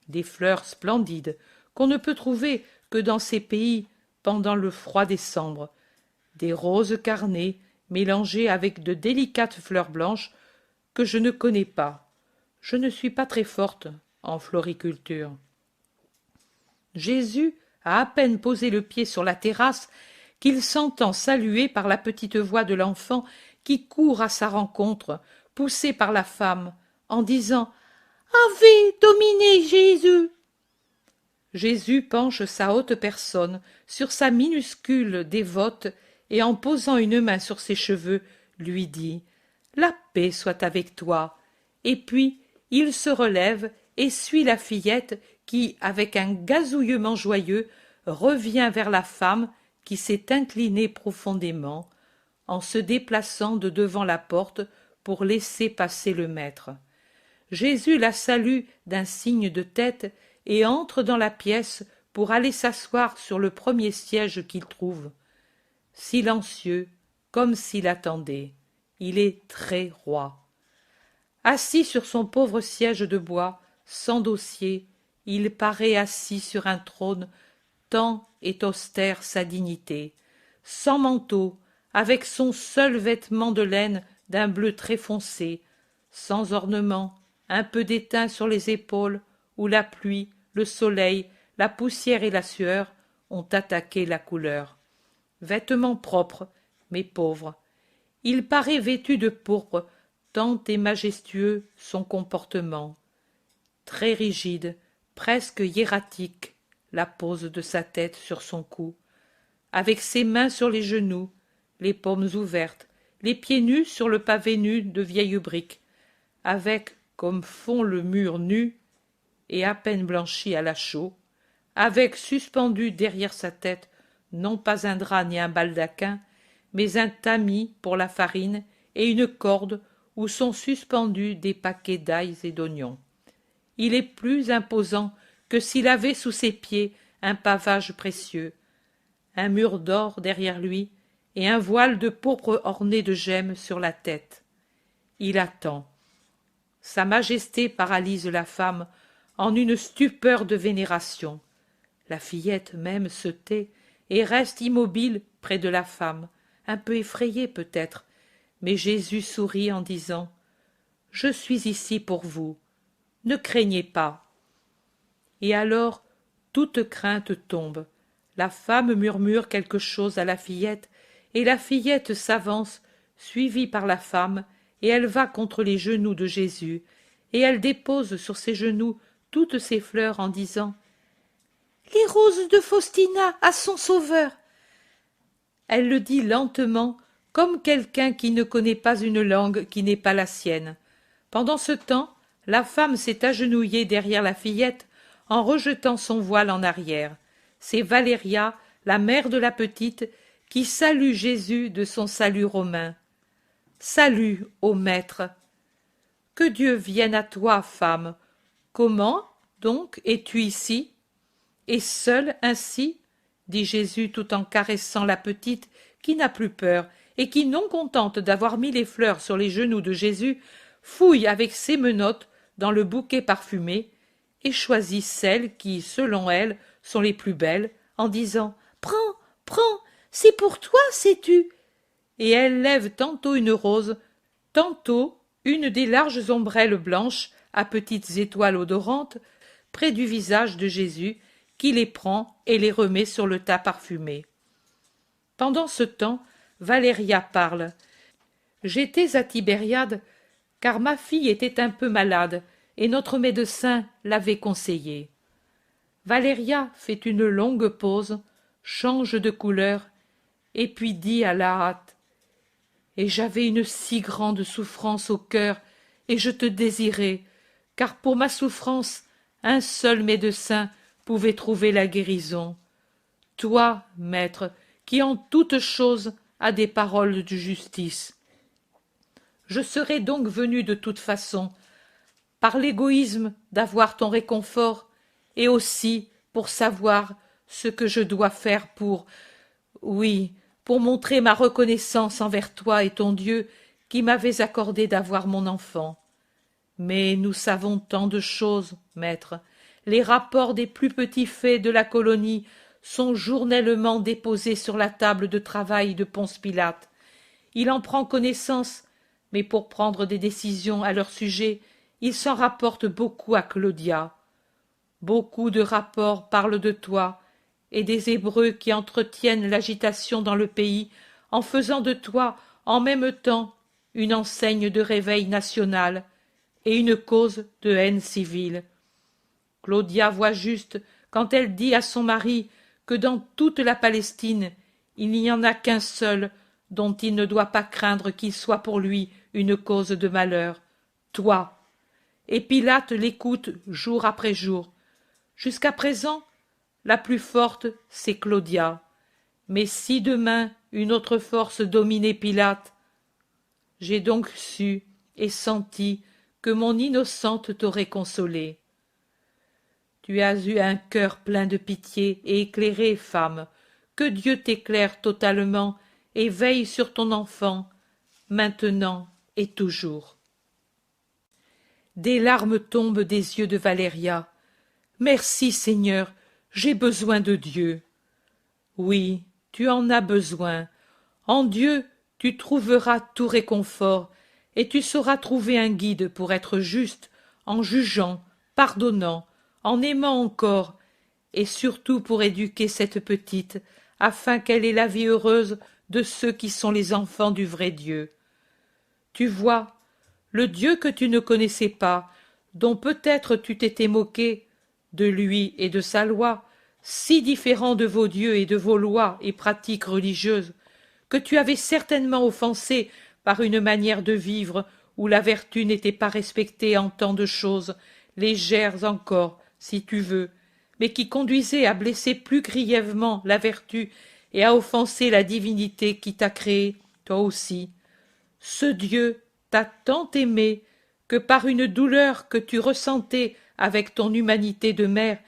Des fleurs splendides qu'on ne peut trouver que dans ces pays pendant le froid décembre, des roses carnées mélangées avec de délicates fleurs blanches que je ne connais pas. Je ne suis pas très forte en floriculture. Jésus a à peine posé le pied sur la terrasse qu'il s'entend saluer par la petite voix de l'enfant qui court à sa rencontre, poussé par la femme, en disant « Ave Domine Jésus !» Jésus penche sa haute personne sur sa minuscule dévote et en posant une main sur ses cheveux, lui dit « La paix soit avec toi !» Et puis il se relève et suit la fillette qui, avec un gazouillement joyeux, revient vers la femme qui s'est inclinée profondément, en se déplaçant de devant la porte pour laisser passer le maître. Jésus la salue d'un signe de tête et entre dans la pièce pour aller s'asseoir sur le premier siège qu'il trouve. Silencieux, comme s'il attendait. Il est très roi. Assis sur son pauvre siège de bois, sans dossier, il paraît assis sur un trône, tant est austère sa dignité, sans manteau, avec son seul vêtement de laine d'un bleu très foncé, sans ornement, un peu d'étain sur les épaules, où la pluie, le soleil, la poussière et la sueur ont attaqué la couleur. Vêtements propres, mais pauvres. Il paraît vêtu de pourpre, tant est majestueux son comportement. Très rigide, presque hiératique, la pose de sa tête sur son cou, avec ses mains sur les genoux, les paumes ouvertes, les pieds nus sur le pavé nu de vieilles briques, avec, comme fond le mur nu et à peine blanchi à la chaux, avec suspendu derrière sa tête non pas un drap ni un baldaquin, mais un tamis pour la farine et une corde où sont suspendus des paquets d'ail et d'oignons. Il est plus imposant que s'il avait sous ses pieds un pavage précieux, un mur d'or derrière lui et un voile de pourpre orné de gemmes sur la tête. Il attend. Sa majesté paralyse la femme en une stupeur de vénération. La fillette même se tait et reste immobile près de la femme, un peu effrayée peut-être, mais Jésus sourit en disant « Je suis ici pour vous, ne craignez pas. » Et alors toute crainte tombe. La femme murmure quelque chose à la fillette, et la fillette s'avance, suivie par la femme, et elle va contre les genoux de Jésus, et elle dépose sur ses genoux toutes ses fleurs en disant « Les roses de Faustina à son sauveur !» Elle le dit lentement, comme quelqu'un qui ne connaît pas une langue qui n'est pas la sienne. Pendant ce temps, la femme s'est agenouillée derrière la fillette en rejetant son voile en arrière. C'est Valéria, la mère de la petite, qui salue Jésus de son salut romain. « Salut, ô maître !»« Que Dieu vienne à toi, femme. Comment, donc, es-tu ici ?»« Et seule ainsi ?» dit Jésus tout en caressant la petite qui n'a plus peur et qui, non contente d'avoir mis les fleurs sur les genoux de Jésus, fouille avec ses menottes dans le bouquet parfumé et choisit celles qui, selon elle, sont les plus belles, en disant « Prends, prends, c'est pour toi, sais-tu » et elle lève tantôt une rose, tantôt une des larges ombrelles blanches à petites étoiles odorantes près du visage de Jésus, qui les prend et les remet sur le tas parfumé. Pendant ce temps, Valéria parle. « J'étais à Tibériade, car ma fille était un peu malade, et notre médecin l'avait conseillé. » Valéria fait une longue pause, change de couleur, et puis dit à la hâte « Et j'avais une si grande souffrance au cœur, et je te désirais, car pour ma souffrance, un seul médecin pouvait trouver la guérison. Toi, maître, qui en toutes choses as des paroles de justice. Je serais donc venu de toute façon, par l'égoïsme d'avoir ton réconfort, et aussi pour savoir ce que je dois faire pour, oui, pour montrer ma reconnaissance envers toi et ton Dieu qui m'avez accordé d'avoir mon enfant. Mais nous savons tant de choses, maître. Les rapports des plus petits faits de la colonie sont journellement déposés sur la table de travail de Ponce Pilate. Il en prend connaissance, mais pour prendre des décisions à leur sujet, il s'en rapporte beaucoup à Claudia. Beaucoup de rapports parlent de toi et des Hébreux qui entretiennent l'agitation dans le pays en faisant de toi en même temps une enseigne de réveil national et une cause de haine civile. Claudia voit juste quand elle dit à son mari que dans toute la Palestine il n'y en a qu'un seul dont il ne doit pas craindre qu'il soit pour lui une cause de malheur, toi. Et Pilate l'écoute jour après jour. Jusqu'à présent, la plus forte, c'est Claudia. Mais si demain une autre force dominait Pilate, j'ai donc su et senti que mon innocente t'aurait consolée. Tu as eu un cœur plein de pitié et éclairé, femme. Que Dieu t'éclaire totalement et veille sur ton enfant, maintenant et toujours. » Des larmes tombent des yeux de Valéria. « Merci, Seigneur, j'ai besoin de Dieu. » Oui, tu en as besoin. En Dieu, tu trouveras tout réconfort, et tu sauras trouver un guide pour être juste, en jugeant, pardonnant, en aimant encore, et surtout pour éduquer cette petite, afin qu'elle ait la vie heureuse de ceux qui sont les enfants du vrai Dieu. Tu vois, le Dieu que tu ne connaissais pas, dont peut-être tu t'étais moqué, de lui et de sa loi, si différent de vos dieux et de vos lois et pratiques religieuses, que tu avais certainement offensé par une manière de vivre où la vertu n'était pas respectée en tant de choses, légères encore, si tu veux, mais qui conduisaient à blesser plus grièvement la vertu et à offenser la divinité qui t'a créé, toi aussi. Ce Dieu t'a tant aimé que par une douleur que tu ressentais avec ton humanité de mère,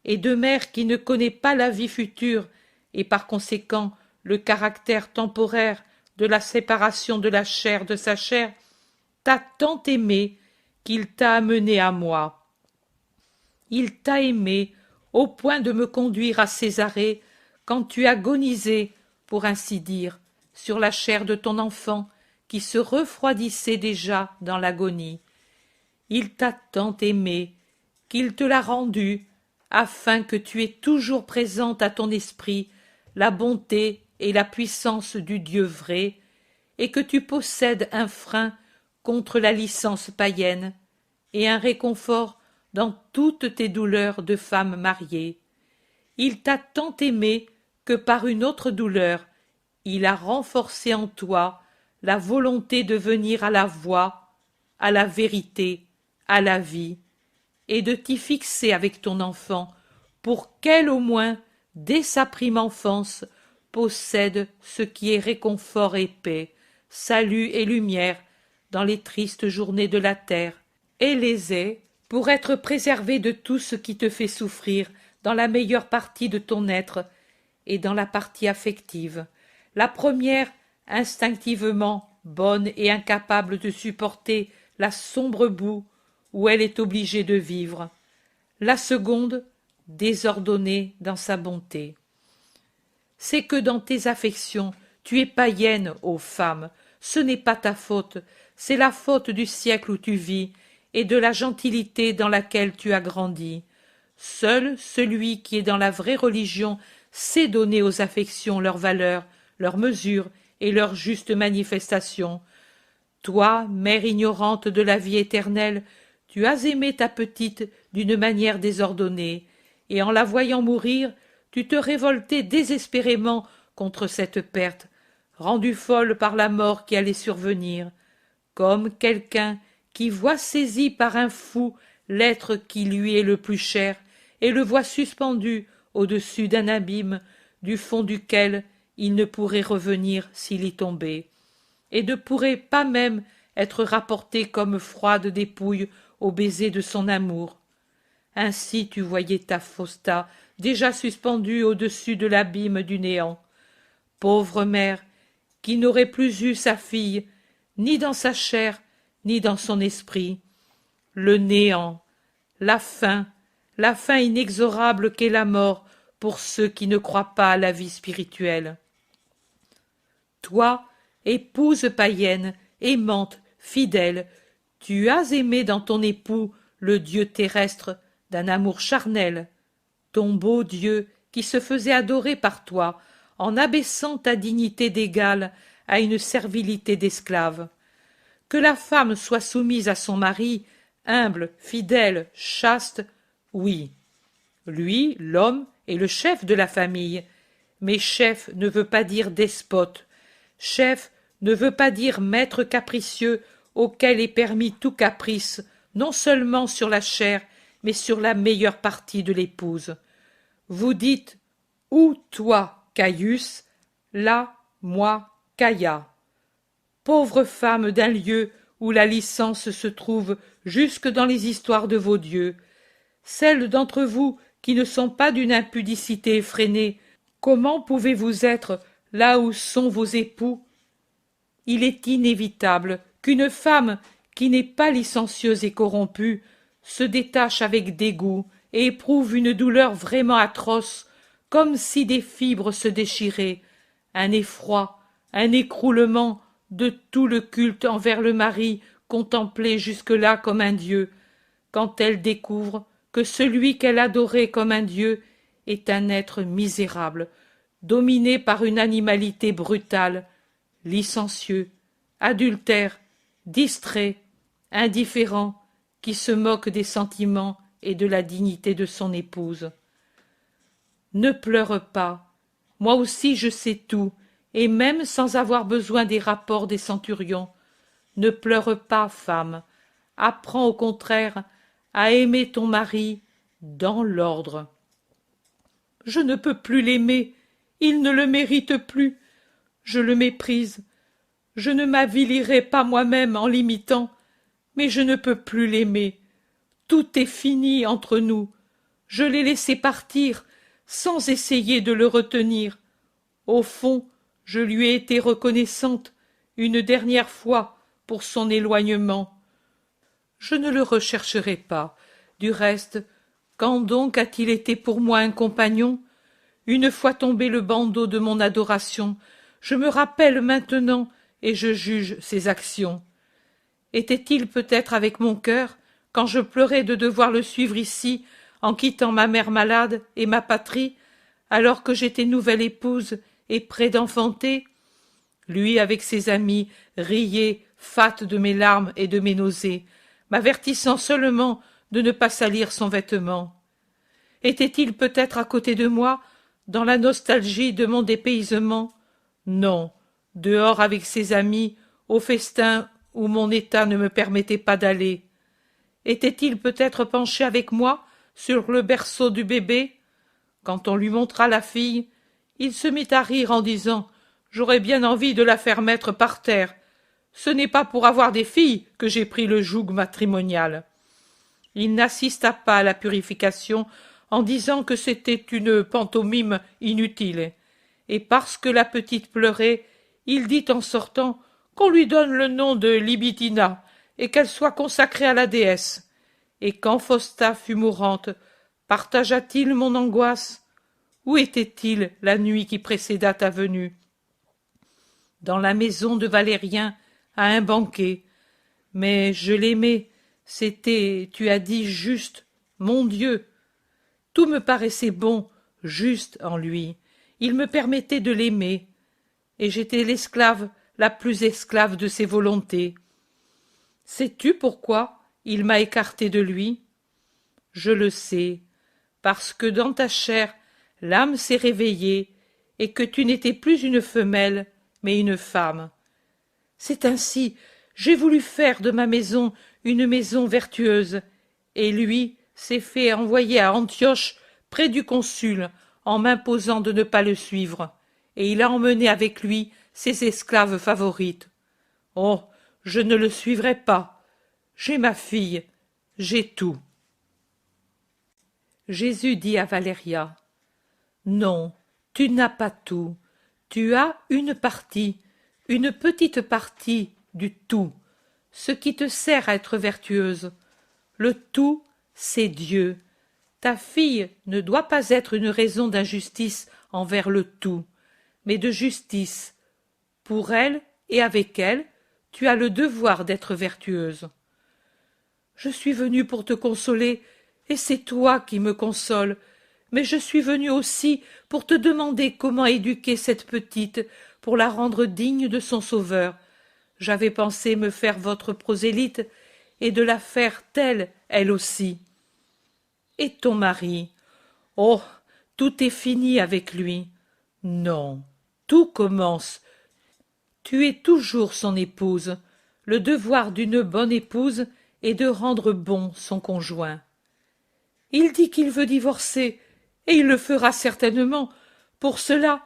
et de mère qui ne connaît pas la vie future, et par conséquent le caractère temporaire de la séparation de la chair de sa chair, t'a tant aimé qu'il t'a amené à moi. Il t'a aimé au point de me conduire à Césarée quand tu agonisais, pour ainsi dire, sur la chair de ton enfant qui se refroidissait déjà dans l'agonie. Il t'a tant aimé qu'il te l'a rendu, afin que tu aies toujours présente à ton esprit la bonté et la puissance du Dieu vrai, et que tu possèdes un frein contre la licence païenne, et un réconfort dans toutes tes douleurs de femme mariée. Il t'a tant aimé que par une autre douleur, il a renforcé en toi la volonté de venir à la voie, à la vérité, à la vie, et de t'y fixer avec ton enfant, pour qu'elle au moins, dès sa prime enfance, possède ce qui est réconfort et paix, salut et lumière dans les tristes journées de la terre, et les ait pour être préservée de tout ce qui te fait souffrir dans la meilleure partie de ton être et dans la partie affective. La première, instinctivement bonne et incapable de supporter la sombre boue où elle est obligée de vivre. La seconde, désordonnée dans sa bonté. C'est que dans tes affections, tu es païenne, ô femme. Ce n'est pas ta faute, c'est la faute du siècle où tu vis et de la gentilité dans laquelle tu as grandi. Seul celui qui est dans la vraie religion sait donner aux affections leur valeur, leur mesure et leur juste manifestation. Toi, mère ignorante de la vie éternelle, tu as aimé ta petite d'une manière désordonnée, et en la voyant mourir, tu te révoltais désespérément contre cette perte, rendue folle par la mort qui allait survenir, comme quelqu'un qui voit saisi par un fou l'être qui lui est le plus cher et le voit suspendu au-dessus d'un abîme du fond duquel il ne pourrait revenir s'il y tombait, et ne pourrait pas même être rapporté comme froide dépouille au baiser de son amour. Ainsi tu voyais ta Fausta déjà suspendue au-dessus de l'abîme du néant. Pauvre mère, qui n'aurait plus eu sa fille, ni dans sa chair, ni dans son esprit. Le néant, la fin inexorable qu'est la mort pour ceux qui ne croient pas à la vie spirituelle. Toi, épouse païenne, aimante, fidèle, tu as aimé dans ton époux le Dieu terrestre d'un amour charnel, ton beau Dieu qui se faisait adorer par toi en abaissant ta dignité d'égale à une servilité d'esclave. Que la femme soit soumise à son mari, humble, fidèle, chaste, oui. Lui, l'homme, est le chef de la famille, mais chef ne veut pas dire despote. Chef ne veut pas dire maître capricieux auquel est permis tout caprice, non seulement sur la chair, mais sur la meilleure partie de l'épouse. Vous dites « Où toi, Caius ?» Là, moi, Caïa. Pauvre femme d'un lieu où la licence se trouve jusque dans les histoires de vos dieux, celles d'entre vous qui ne sont pas d'une impudicité effrénée, comment pouvez-vous être là où sont vos époux? Il est inévitable qu'une femme qui n'est pas licencieuse et corrompue se détache avec dégoût et éprouve une douleur vraiment atroce, comme si des fibres se déchiraient, un effroi, un écroulement de tout le culte envers le mari contemplé jusque-là comme un dieu, quand elle découvre que celui qu'elle adorait comme un dieu est un être misérable, dominé par une animalité brutale, licencieux, adultère, distrait, indifférent, qui se moque des sentiments et de la dignité de son épouse. Ne pleure pas, moi aussi je sais tout, et même sans avoir besoin des rapports des centurions. Ne pleure pas, femme. Apprends au contraire à aimer ton mari dans l'ordre. Je ne peux plus l'aimer, il ne le mérite plus. Je le méprise. Je ne m'avilirai pas moi-même en l'imitant, mais je ne peux plus l'aimer. Tout est fini entre nous. Je l'ai laissé partir sans essayer de le retenir. Au fond, je lui ai été reconnaissante une dernière fois pour son éloignement. Je ne le rechercherai pas. Du reste, quand donc a-t-il été pour moi un compagnon? Une fois tombé le bandeau de mon adoration, je me rappelle maintenant et je juge ses actions. Était-il peut-être avec mon cœur quand je pleurais de devoir le suivre ici, en quittant ma mère malade et ma patrie, alors que j'étais nouvelle épouse et près d'enfanter? Lui, avec ses amis, riait, fat de mes larmes et de mes nausées, m'avertissant seulement de ne pas salir son vêtement. Était-il peut-être à côté de moi, dans la nostalgie de mon dépaysement? Non, dehors avec ses amis, au festin où mon état ne me permettait pas d'aller. Était-il peut-être penché avec moi sur le berceau du bébé? Quand on lui montra la fille, il se mit à rire en disant « J'aurais bien envie de la faire mettre par terre. Ce n'est pas pour avoir des filles que j'ai pris le joug matrimonial. » Il n'assista pas à la purification en disant que c'était une pantomime inutile. Et parce que la petite pleurait, il dit en sortant qu'on lui donne le nom de Libitina et qu'elle soit consacrée à la déesse. Et quand Fausta fut mourante, partagea-t-il mon angoisse? Où était-il la nuit qui précéda ta venue? Dans la maison de Valérien, à un banquet. Mais je l'aimais, c'était, tu as dit, juste, mon Dieu. Tout me paraissait bon, juste en lui. Il me permettait de l'aimer, et j'étais l'esclave, la plus esclave de ses volontés. Sais-tu pourquoi il m'a écarté de lui? Je le sais, parce que dans ta chair, l'âme s'est réveillée, et que tu n'étais plus une femelle, mais une femme. C'est ainsi, j'ai voulu faire de ma maison une maison vertueuse, et lui s'est fait envoyer à Antioche près du consul, en m'imposant de ne pas le suivre, et il a emmené avec lui ses esclaves favorites. Oh, je ne le suivrai pas. J'ai ma fille, j'ai tout. Jésus dit à Valéria, « Non, tu n'as pas tout. Tu as une partie, une petite partie du tout, ce qui te sert à être vertueuse. Le tout, c'est Dieu. Ta fille ne doit pas être une raison d'injustice envers le tout, mais de justice. Pour elle et avec elle, tu as le devoir d'être vertueuse. Je suis venue pour te consoler, et c'est toi qui me consoles, mais je suis venue aussi pour te demander comment éduquer cette petite, pour la rendre digne de son sauveur. J'avais pensé me faire votre prosélyte, et de la faire telle, elle aussi. Et ton mari? Oh, tout est fini avec lui. Non, tout commence. Tu es toujours son épouse. Le devoir d'une bonne épouse est de rendre bon son conjoint. Il dit qu'il veut divorcer, et il le fera certainement. Pour cela,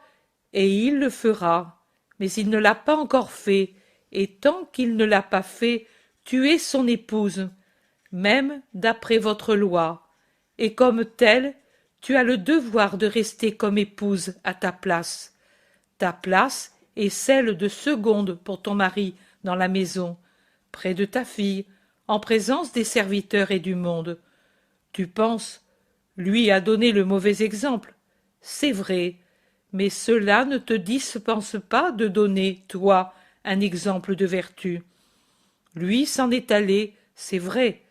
et il le fera. Mais il ne l'a pas encore fait, et tant qu'il ne l'a pas fait, tu es son épouse, même d'après votre loi. Et comme telle, tu as le devoir de rester comme épouse à ta place. Ta place est celle de seconde pour ton mari dans la maison, près de ta fille, en présence des serviteurs et du monde. Tu penses, lui a donné le mauvais exemple. C'est vrai, mais cela ne te dispense pas de donner, toi, un exemple de vertu. Lui s'en est allé, c'est vrai.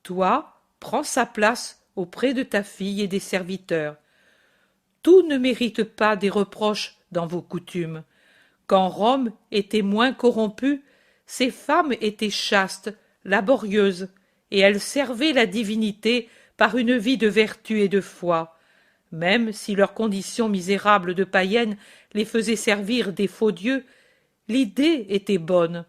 Toi, prends sa place auprès de ta fille et des serviteurs. Tout ne mérite pas des reproches dans vos coutumes. Quand Rome était moins corrompue, ses femmes étaient chastes, laborieuses, et elles servaient la divinité par une vie de vertu et de foi. Même si leur condition misérable de païennes les faisait servir des faux dieux, l'idée était bonne.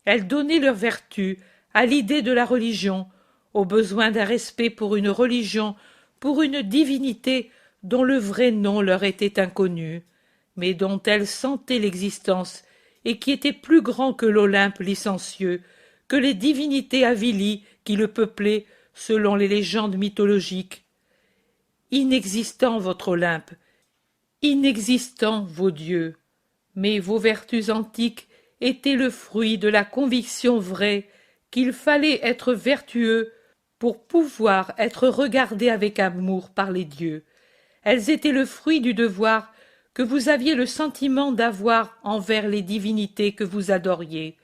Elles donnaient leur vertu à l'idée de la religion, au besoin d'un respect pour une religion, pour une divinité dont le vrai nom leur était inconnu, mais dont elles sentaient l'existence et qui était plus grand que l'Olympe licencieux, que les divinités avilies qui le peuplaient selon les légendes mythologiques. Inexistant votre Olympe, inexistants vos dieux, mais vos vertus antiques étaient le fruit de la conviction vraie qu'il fallait être vertueux pour pouvoir être regardé avec amour par les dieux. Elles étaient le fruit du devoir que vous aviez le sentiment d'avoir envers les divinités que vous adoriez.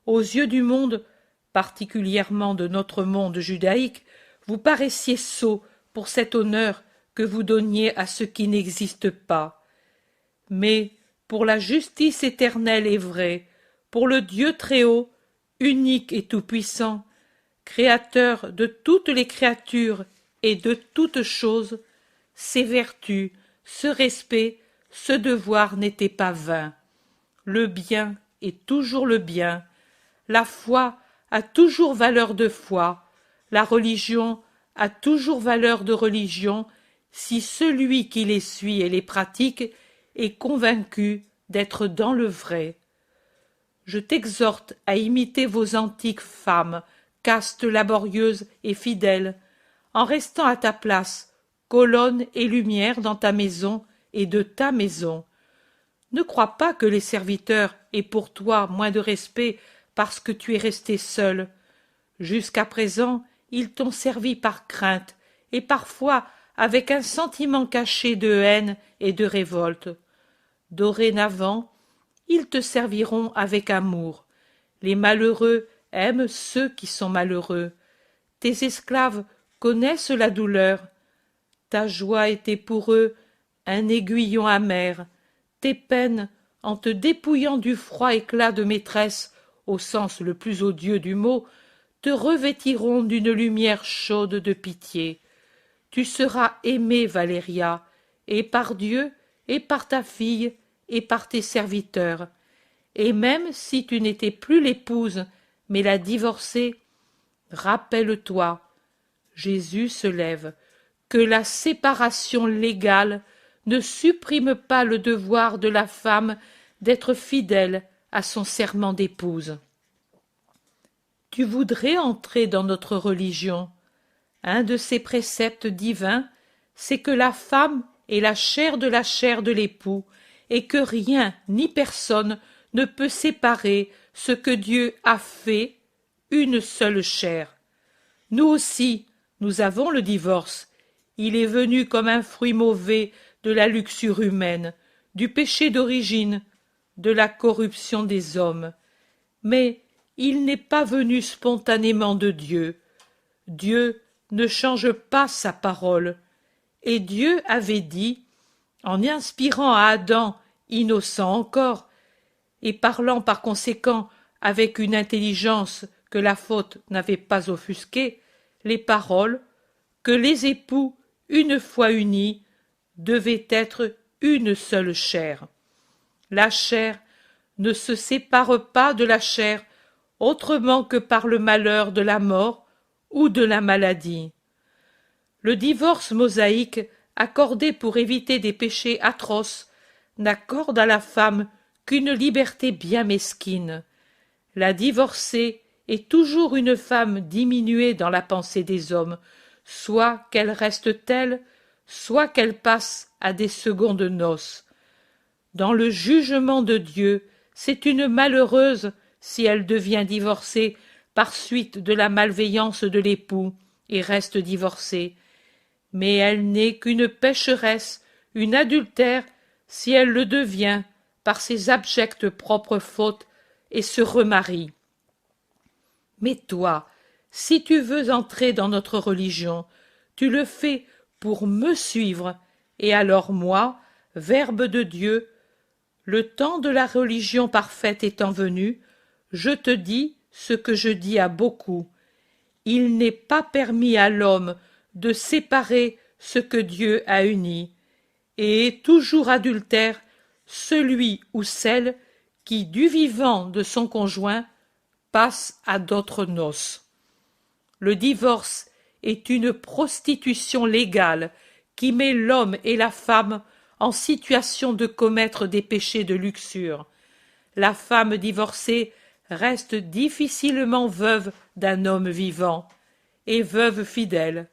Aux yeux du monde, particulièrement de notre monde judaïque, vous paraissiez sot pour cet honneur que vous donniez à ce qui n'existe pas. Mais pour la justice éternelle et vraie, pour le Dieu Très-Haut, unique et tout-puissant, créateur de toutes les créatures et de toutes choses, ces vertus, ce respect, ce devoir n'étaient pas vains. Le bien est toujours le bien, la foi a toujours valeur de foi, la religion a toujours valeur de religion, si celui qui les suit et les pratique est convaincu d'être dans le vrai. Je t'exhorte à imiter vos antiques femmes, castes, laborieuses et fidèles, en restant à ta place, colonne et lumière dans ta maison et de ta maison. Ne crois pas que les serviteurs aient pour toi moins de respect parce que tu es resté seul. Jusqu'à présent, ils t'ont servi par crainte et parfois avec un sentiment caché de haine et de révolte. Dorénavant, ils te serviront avec amour. Les malheureux aiment ceux qui sont malheureux. Tes esclaves connaissent la douleur. Ta joie était pour eux un aiguillon amer. Tes peines, en te dépouillant du froid éclat de maîtresse, au sens le plus odieux du mot, te revêtiront d'une lumière chaude de pitié. Tu seras aimée, Valéria, et par Dieu, et par ta fille, et par tes serviteurs. Et même si tu n'étais plus l'épouse, mais la divorcée, rappelle-toi, Jésus se lève, que la séparation légale ne supprime pas le devoir de la femme d'être fidèle à son serment d'épouse. Tu voudrais entrer dans notre religion. Un de ses préceptes divins, c'est que la femme est la chair de l'époux, et que rien ni personne ne peut séparer ce que Dieu a fait, une seule chair. Nous aussi, nous avons le divorce. Il est venu comme un fruit mauvais de la luxure humaine, du péché d'origine, de la corruption des hommes. Mais il n'est pas venu spontanément de Dieu. Dieu ne change pas sa parole. Et Dieu avait dit, en inspirant à Adam, innocent encore, et parlant par conséquent avec une intelligence que la faute n'avait pas offusquée, les paroles que les époux, une fois unis, devaient être une seule chair. La chair ne se sépare pas de la chair autrement que par le malheur de la mort ou de la maladie. Le divorce mosaïque, accordé pour éviter des péchés atroces, n'accorde à la femme qu'une liberté bien mesquine. La divorcée est toujours une femme diminuée dans la pensée des hommes, soit qu'elle reste telle, soit qu'elle passe à des secondes noces. Dans le jugement de Dieu, c'est une malheureuse si elle devient divorcée par suite de la malveillance de l'époux et reste divorcée. Mais elle n'est qu'une pécheresse, une adultère, si elle le devient par ses abjectes propres fautes et se remarie. Mais toi, si tu veux entrer dans notre religion, tu le fais pour me suivre, et alors moi, Verbe de Dieu, le temps de la religion parfaite étant venu, je te dis ce que je dis à beaucoup. Il n'est pas permis à l'homme de séparer ce que Dieu a uni, et est toujours adultère celui ou celle qui, du vivant de son conjoint, passe à d'autres noces. Le divorce est une prostitution légale qui met l'homme et la femme en situation de commettre des péchés de luxure. La femme divorcée reste difficilement veuve d'un homme vivant, et veuve fidèle.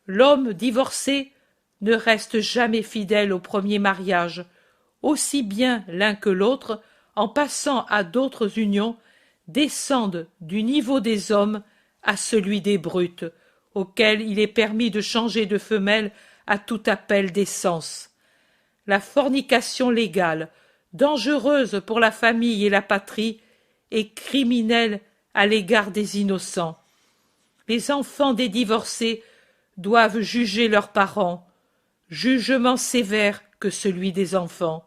L'homme divorcé ne reste jamais fidèle au premier mariage, aussi bien l'un que l'autre, en passant à d'autres unions, descendent du niveau des hommes à celui des brutes, auxquels il est permis de changer de femelle à tout appel d'essence. La fornication légale, dangereuse pour la famille et la patrie, est criminelle à l'égard des innocents. Les enfants des divorcés doivent juger leurs parents, jugement sévère que celui des enfants.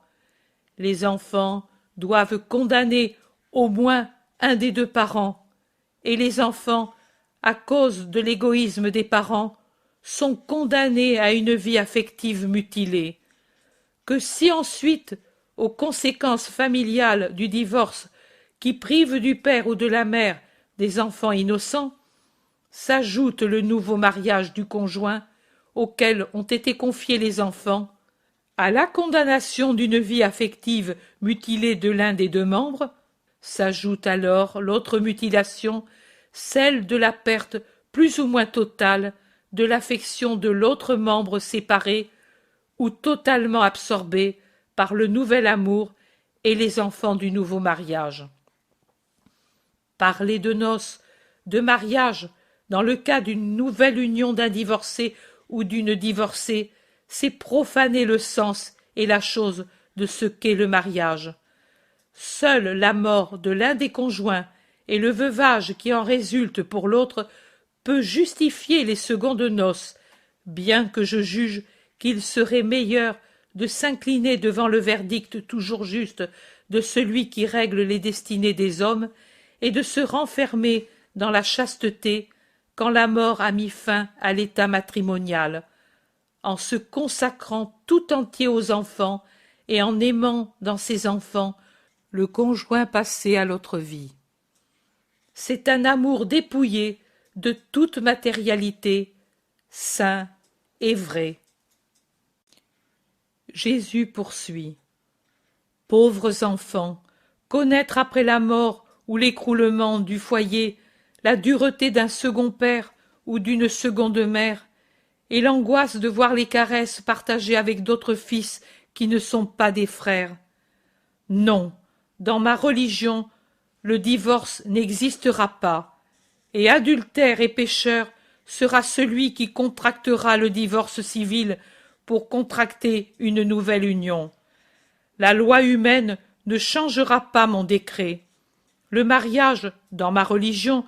Les enfants doivent condamner au moins un des deux parents, et les enfants, à cause de l'égoïsme des parents, sont condamnés à une vie affective mutilée. Que si ensuite, aux conséquences familiales du divorce qui prive du père ou de la mère des enfants innocents, s'ajoute le nouveau mariage du conjoint auquel ont été confiés les enfants, à la condamnation d'une vie affective mutilée de l'un des deux membres, s'ajoute alors l'autre mutilation, celle de la perte plus ou moins totale de l'affection de l'autre membre séparé ou totalement absorbé par le nouvel amour et les enfants du nouveau mariage. Parler de noces, de mariage, dans le cas d'une nouvelle union d'un divorcé ou d'une divorcée, c'est profaner le sens et la chose de ce qu'est le mariage. Seule la mort de l'un des conjoints et le veuvage qui en résulte pour l'autre peut justifier les secondes noces, bien que je juge qu'il serait meilleur de s'incliner devant le verdict toujours juste de celui qui règle les destinées des hommes et de se renfermer dans la chasteté quand la mort a mis fin à l'état matrimonial, en se consacrant tout entier aux enfants et en aimant dans ses enfants le conjoint passé à l'autre vie. C'est un amour dépouillé de toute matérialité, saint et vrai. Jésus poursuit. Pauvres enfants, connaître après la mort ou l'écroulement du foyer la dureté d'un second père ou d'une seconde mère, et l'angoisse de voir les caresses partagées avec d'autres fils qui ne sont pas des frères. Non, dans ma religion, le divorce n'existera pas, et adultère et pécheur sera celui qui contractera le divorce civil pour contracter une nouvelle union. La loi humaine ne changera pas mon décret. Le mariage, dans ma religion,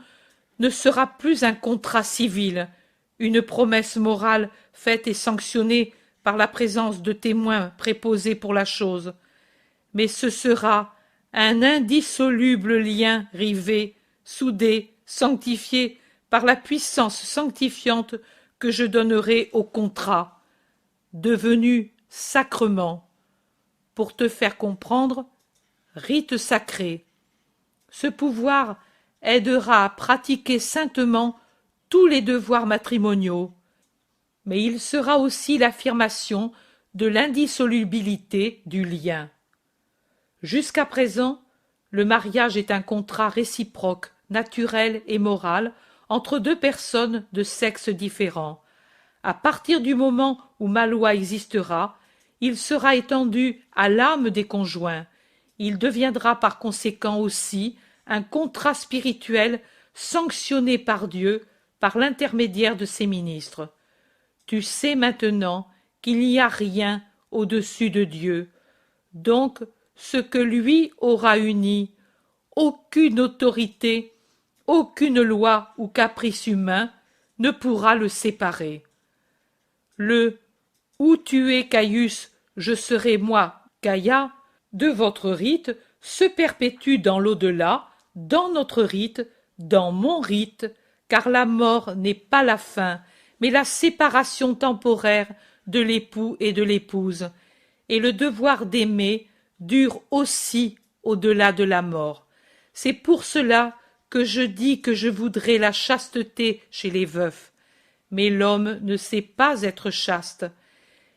ne sera plus un contrat civil, une promesse morale faite et sanctionnée par la présence de témoins préposés pour la chose, mais ce sera un indissoluble lien rivé, soudé, sanctifié par la puissance sanctifiante que je donnerai au contrat, devenu sacrement. Pour te faire comprendre, rite sacré. Ce pouvoir aidera à pratiquer saintement tous les devoirs matrimoniaux, mais il sera aussi l'affirmation de l'indissolubilité du lien. Jusqu'à présent, le mariage est un contrat réciproque, naturel et moral entre deux personnes de sexes différents. À partir du moment où ma loi existera, il sera étendu à l'âme des conjoints. Il deviendra par conséquent aussi un contrat spirituel sanctionné par Dieu par l'intermédiaire de ses ministres. Tu sais maintenant qu'il n'y a rien au-dessus de Dieu. Donc, ce que lui aura uni, aucune autorité, aucune loi ou caprice humain ne pourra le séparer. Le « où tu es, Caius, je serai moi, Caïa » de votre rite se perpétue dans l'au-delà, dans notre rite, dans mon rite, car la mort n'est pas la fin, mais la séparation temporaire de l'époux et de l'épouse, et le devoir d'aimer dure aussi au-delà de la mort. C'est pour cela que je dis que je voudrais la chasteté chez les veufs. Mais l'homme ne sait pas être chaste.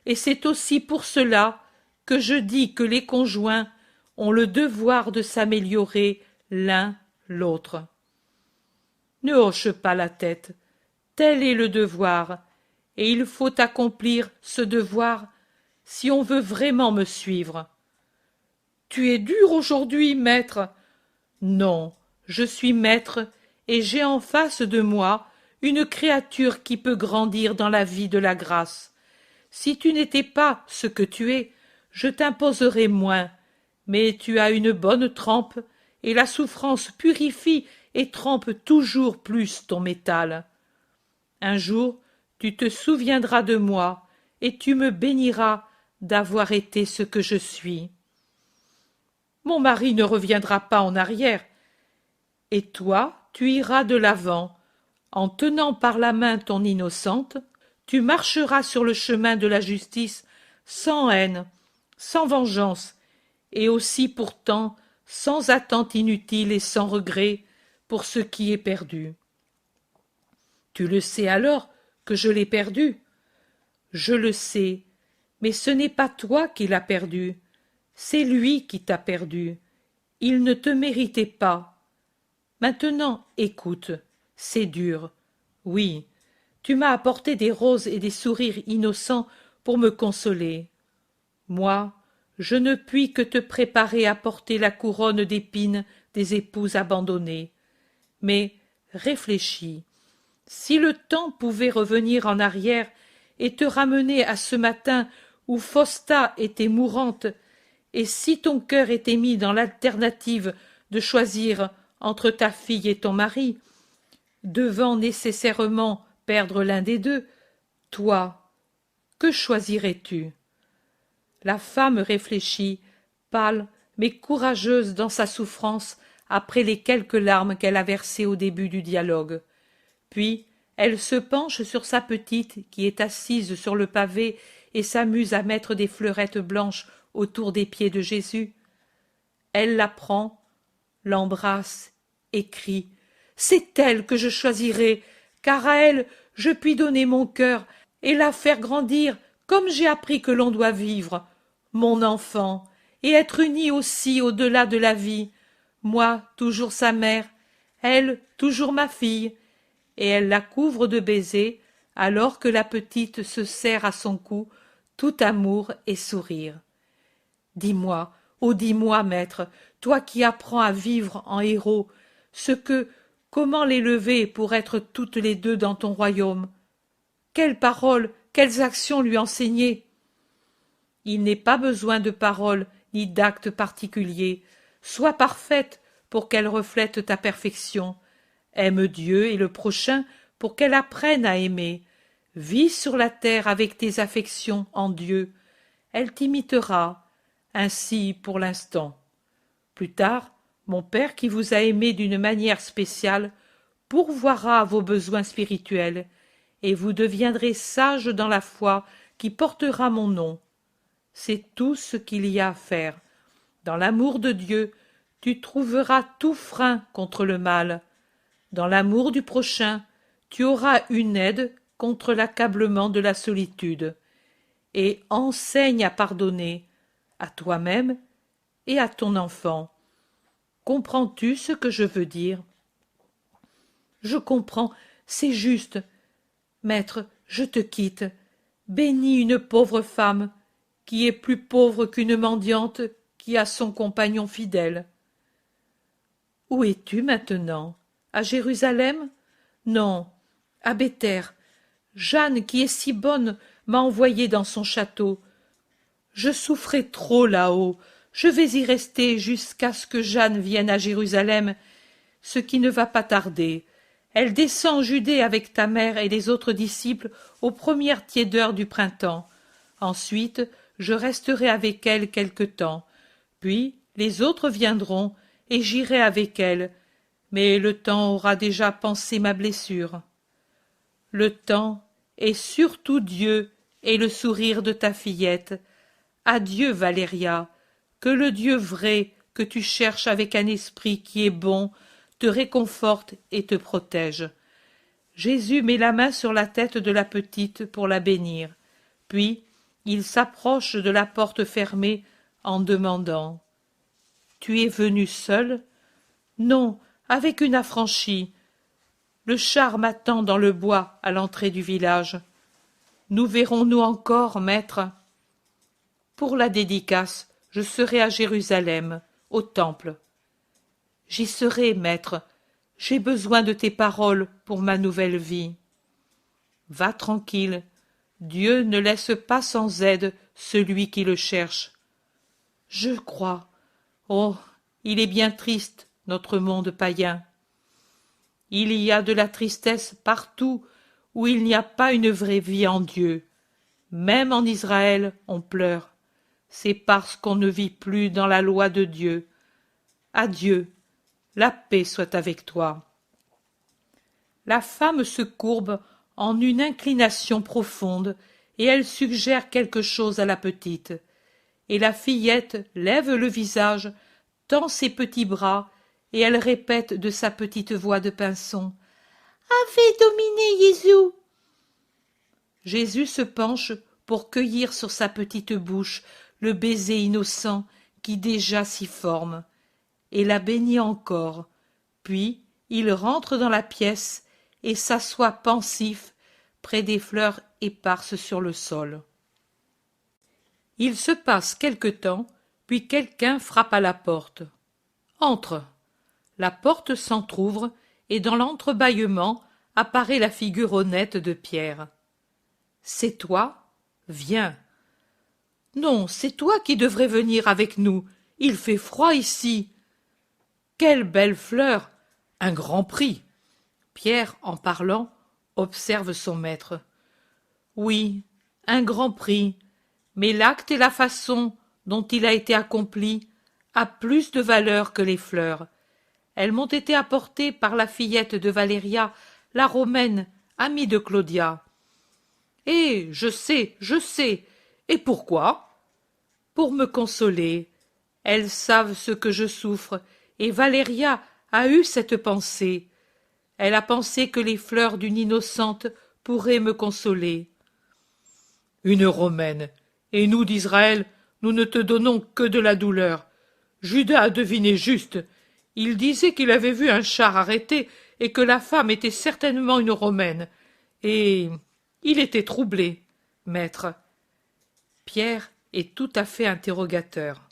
Et c'est aussi pour cela que je dis que les conjoints ont le devoir de s'améliorer l'un l'autre. Ne hoche pas la tête, tel est le devoir, et il faut accomplir ce devoir si on veut vraiment me suivre. Tu es dur aujourd'hui, maître. Non, je suis maître, et j'ai en face de moi une créature qui peut grandir dans la vie de la grâce. Si tu n'étais pas ce que tu es, je t'imposerais moins, mais tu as une bonne trempe, et la souffrance purifie et trempe toujours plus ton métal. Un jour, tu te souviendras de moi, et tu me béniras d'avoir été ce que je suis. Mon mari ne reviendra pas en arrière, et toi, tu iras de l'avant. En tenant par la main ton innocente, tu marcheras sur le chemin de la justice sans haine, sans vengeance, et aussi pourtant sans attente inutile et sans regret pour ce qui est perdu. Tu le sais alors que je l'ai perdu. Je le sais, mais ce n'est pas toi qui l'as perdu, c'est lui qui t'a perdu. Il ne te méritait pas. Maintenant, écoute, c'est dur. Oui, tu m'as apporté des roses et des sourires innocents pour me consoler. Moi, je ne puis que te préparer à porter la couronne d'épines des épouses abandonnées. Mais réfléchis. Si le temps pouvait revenir en arrière et te ramener à ce matin où Fausta était mourante, et si ton cœur était mis dans l'alternative de choisir entre ta fille et ton mari, devant nécessairement perdre l'un des deux, toi, que choisirais-tu? La femme réfléchit, pâle mais courageuse dans sa souffrance après les quelques larmes qu'elle a versées au début du dialogue. Puis elle se penche sur sa petite qui est assise sur le pavé et s'amuse à mettre des fleurettes blanches autour des pieds de Jésus. Elle la prend, l'embrasse et crie « C'est elle que je choisirai, car à elle je puis donner mon cœur et la faire grandir comme j'ai appris que l'on doit vivre, mon enfant, et être unie aussi au-delà de la vie, moi toujours sa mère, elle toujours ma fille. » Et elle la couvre de baisers, alors que la petite se serre à son cou, tout amour et sourire. Dis-moi, oh dis-moi, maître, toi qui apprends à vivre en héros, comment l'élever pour être toutes les deux dans ton royaume? Quelles paroles, quelles actions lui enseigner? Il n'est pas besoin de paroles ni d'actes particuliers. Sois parfaite pour qu'elle reflète ta perfection. Aime Dieu et le prochain pour qu'elle apprenne à aimer. Vis sur la terre avec tes affections en Dieu. Elle t'imitera, ainsi pour l'instant. Plus tard, mon Père qui vous a aimé d'une manière spéciale pourvoira à vos besoins spirituels, et vous deviendrez sage dans la foi qui portera mon nom. C'est tout ce qu'il y a à faire. Dans l'amour de Dieu, tu trouveras tout frein contre le mal. Dans l'amour du prochain, tu auras une aide contre l'accablement de la solitude. Et enseigne à pardonner, à toi-même et à ton enfant. Comprends-tu ce que je veux dire? Je comprends, c'est juste. Maître, je te quitte. Bénis une pauvre femme, qui est plus pauvre qu'une mendiante qui a son compagnon fidèle. Où es-tu maintenant? À Jérusalem? Non, à Béthère. Jeanne, qui est si bonne, m'a envoyée dans son château. Je souffrais trop là-haut. Je vais y rester jusqu'à ce que Jeanne vienne à Jérusalem, ce qui ne va pas tarder. Elle descend en Judée avec ta mère et les autres disciples aux premières tiédeurs du printemps. Ensuite, je resterai avec elle quelque temps. Puis les autres viendront, et j'irai avec elle. Mais le temps aura déjà pansé ma blessure. Le temps, et surtout Dieu, et le sourire de ta fillette. Adieu, Valéria, que le Dieu vrai que tu cherches avec un esprit qui est bon, te réconforte et te protège. Jésus met la main sur la tête de la petite pour la bénir. Puis, il s'approche de la porte fermée en demandant « Tu es venu seul ?»« Non, avec une affranchie. Le char m'attend dans le bois à l'entrée du village. Nous verrons-nous encore, maître ? Pour la dédicace, je serai à Jérusalem, au temple. J'y serai, maître. J'ai besoin de tes paroles pour ma nouvelle vie. Va tranquille. Dieu ne laisse pas sans aide celui qui le cherche. Je crois. Oh, il est bien triste, notre monde païen. Il y a de la tristesse partout où il n'y a pas une vraie vie en Dieu. Même en Israël, on pleure. C'est parce qu'on ne vit plus dans la loi de Dieu. Adieu, la paix soit avec toi. La femme se courbe en une inclination profonde et elle suggère quelque chose à la petite. Et la fillette lève le visage, tend ses petits bras et elle répète de sa petite voix de pinson « Ave Domine Jésus !» Jésus se penche pour cueillir sur sa petite bouche le baiser innocent qui déjà s'y forme, et la bénit encore, puis il rentre dans la pièce et s'assoit pensif près des fleurs éparses sur le sol. Il se passe quelque temps, puis quelqu'un frappe à la porte. « Entre !» La porte s'entr'ouvre, et dans l'entrebâillement apparaît la figure honnête de Pierre. « C'est toi ? Viens. »« Non, c'est toi qui devrais venir avec nous. Il fait froid ici. »« Quelle belle fleur ! Un grand prix !» Pierre, en parlant, observe son maître. « Oui, un grand prix, mais l'acte et la façon dont il a été accompli a plus de valeur que les fleurs. Elles m'ont été apportées par la fillette de Valéria, la Romaine, amie de Claudia. Eh, je sais. Et pourquoi ? Pour me consoler. Elles savent ce que je souffre, et Valéria a eu cette pensée. Elle a pensé que les fleurs d'une innocente pourraient me consoler. Une Romaine, et nous d'Israël, nous ne te donnons que de la douleur. Judas a deviné juste. Il disait qu'il avait vu un char arrêté et que la femme était certainement une Romaine. Et il était troublé, maître. Pierre est tout à fait interrogateur.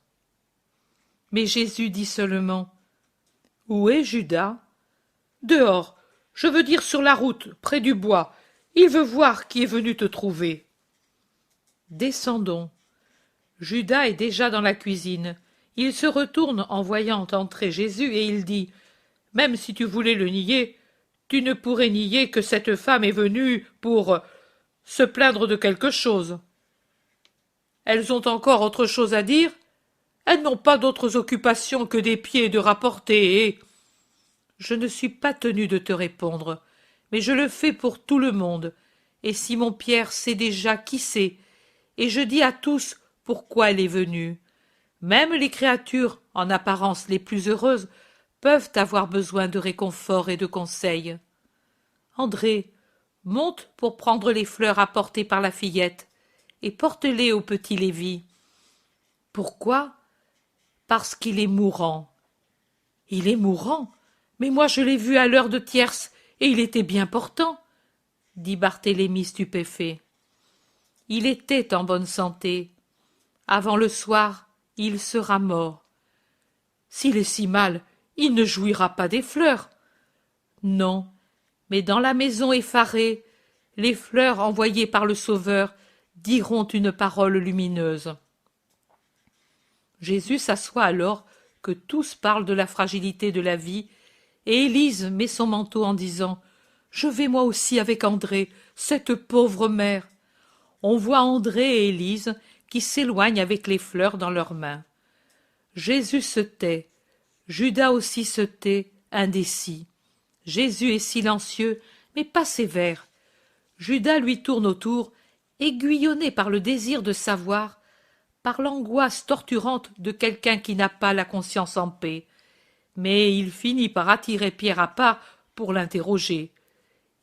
Mais Jésus dit seulement « Où est Judas ?»« Dehors, je veux dire sur la route, près du bois. Il veut voir qui est venu te trouver. » Descendons. Judas est déjà dans la cuisine. Il se retourne en voyant entrer Jésus et il dit « Même si tu voulais le nier, tu ne pourrais nier que cette femme est venue pour se plaindre de quelque chose. Elles ont encore autre chose à dire. Elles n'ont pas d'autres occupations que des pieds de rapporter et… Je ne suis pas tenu de te répondre, mais je le fais pour tout le monde, et Simon Pierre sait déjà qui c'est, et je dis à tous pourquoi elle est venue. Même les créatures, en apparence les plus heureuses, peuvent avoir besoin de réconfort et de conseils. André, monte pour prendre les fleurs apportées par la fillette, et porte-les au petit Lévi. Pourquoi ? Parce qu'il est mourant. Il est mourant ? Mais moi je l'ai vu à l'heure de tierce, et il était bien portant, dit Barthélemy stupéfait. Il était en bonne santé. Avant le soir, il sera mort. S'il est si mal, il ne jouira pas des fleurs. Non, mais dans la maison effarée, les fleurs envoyées par le Sauveur diront une parole lumineuse. Jésus s'assoit alors que tous parlent de la fragilité de la vie, et Élise met son manteau en disant « Je vais moi aussi avec André, cette pauvre mère !» On voit André et Élise qui s'éloignent avec les fleurs dans leurs mains. Jésus se tait. Judas aussi se tait, indécis. Jésus est silencieux, mais pas sévère. Judas lui tourne autour, aiguillonné par le désir de savoir par l'angoisse torturante de quelqu'un qui n'a pas la conscience en paix. Mais il finit par attirer Pierre à part pour l'interroger.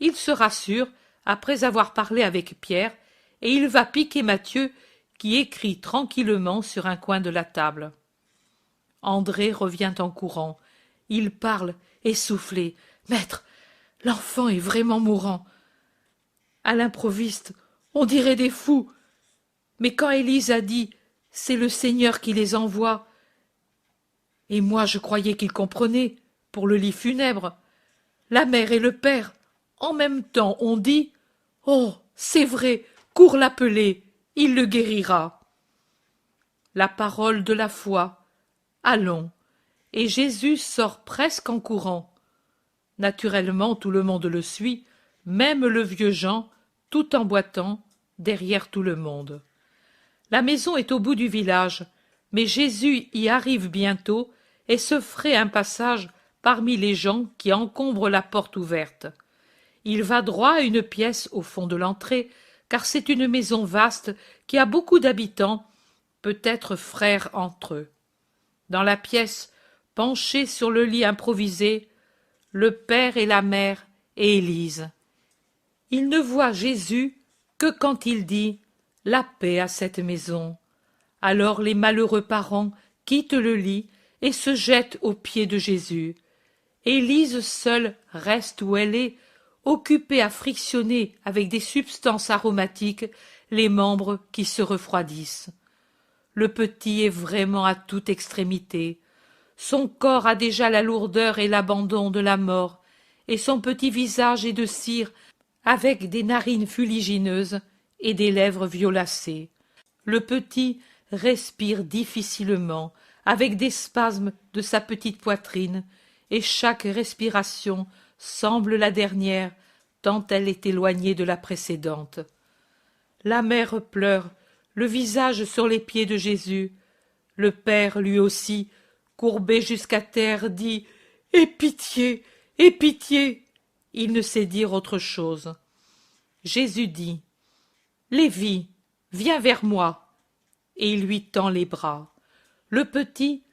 Il se rassure après avoir parlé avec Pierre, et il va piquer Matthieu, qui écrit tranquillement sur un coin de la table. André revient en courant. Il parle, essoufflé. « Maître, l'enfant est vraiment mourant. À l'improviste, on dirait des fous. Mais quand Élise a dit « c'est le Seigneur qui les envoie », et moi je croyais qu'il comprenait, pour le lit funèbre. La mère et le père, en même temps, ont dit « Oh, c'est vrai, cours l'appeler, il le guérira. » La parole de la foi. Allons. Et Jésus sort presque en courant. Naturellement, tout le monde le suit, même le vieux Jean, tout en boitant, derrière tout le monde. La maison est au bout du village, mais Jésus y arrive bientôt et se fraye un passage parmi les gens qui encombrent la porte ouverte. Il va droit à une pièce au fond de l'entrée, car c'est une maison vaste qui a beaucoup d'habitants, peut-être frères entre eux. Dans la pièce, penchés sur le lit improvisé, le père et la mère et Élise. Ils ne voient Jésus que quand il dit « La paix à cette maison ». Alors les malheureux parents quittent le lit et se jettent aux pieds de Jésus. Élise seule reste où elle est, occupée à frictionner avec des substances aromatiques les membres qui se refroidissent. Le petit est vraiment à toute extrémité. Son corps a déjà la lourdeur et l'abandon de la mort, et son petit visage est de cire, avec des narines fuligineuses et des lèvres violacées. Le petit respire difficilement, avec des spasmes de sa petite poitrine, et chaque respiration semble la dernière, tant elle est éloignée de la précédente. La mère pleure, le visage sur les pieds de Jésus. Le père, lui aussi, courbé jusqu'à terre, dit « Aie pitié, aie pitié !» Il ne sait dire autre chose. Jésus dit « Lévi, viens vers moi !» et il lui tend les bras. Le petit,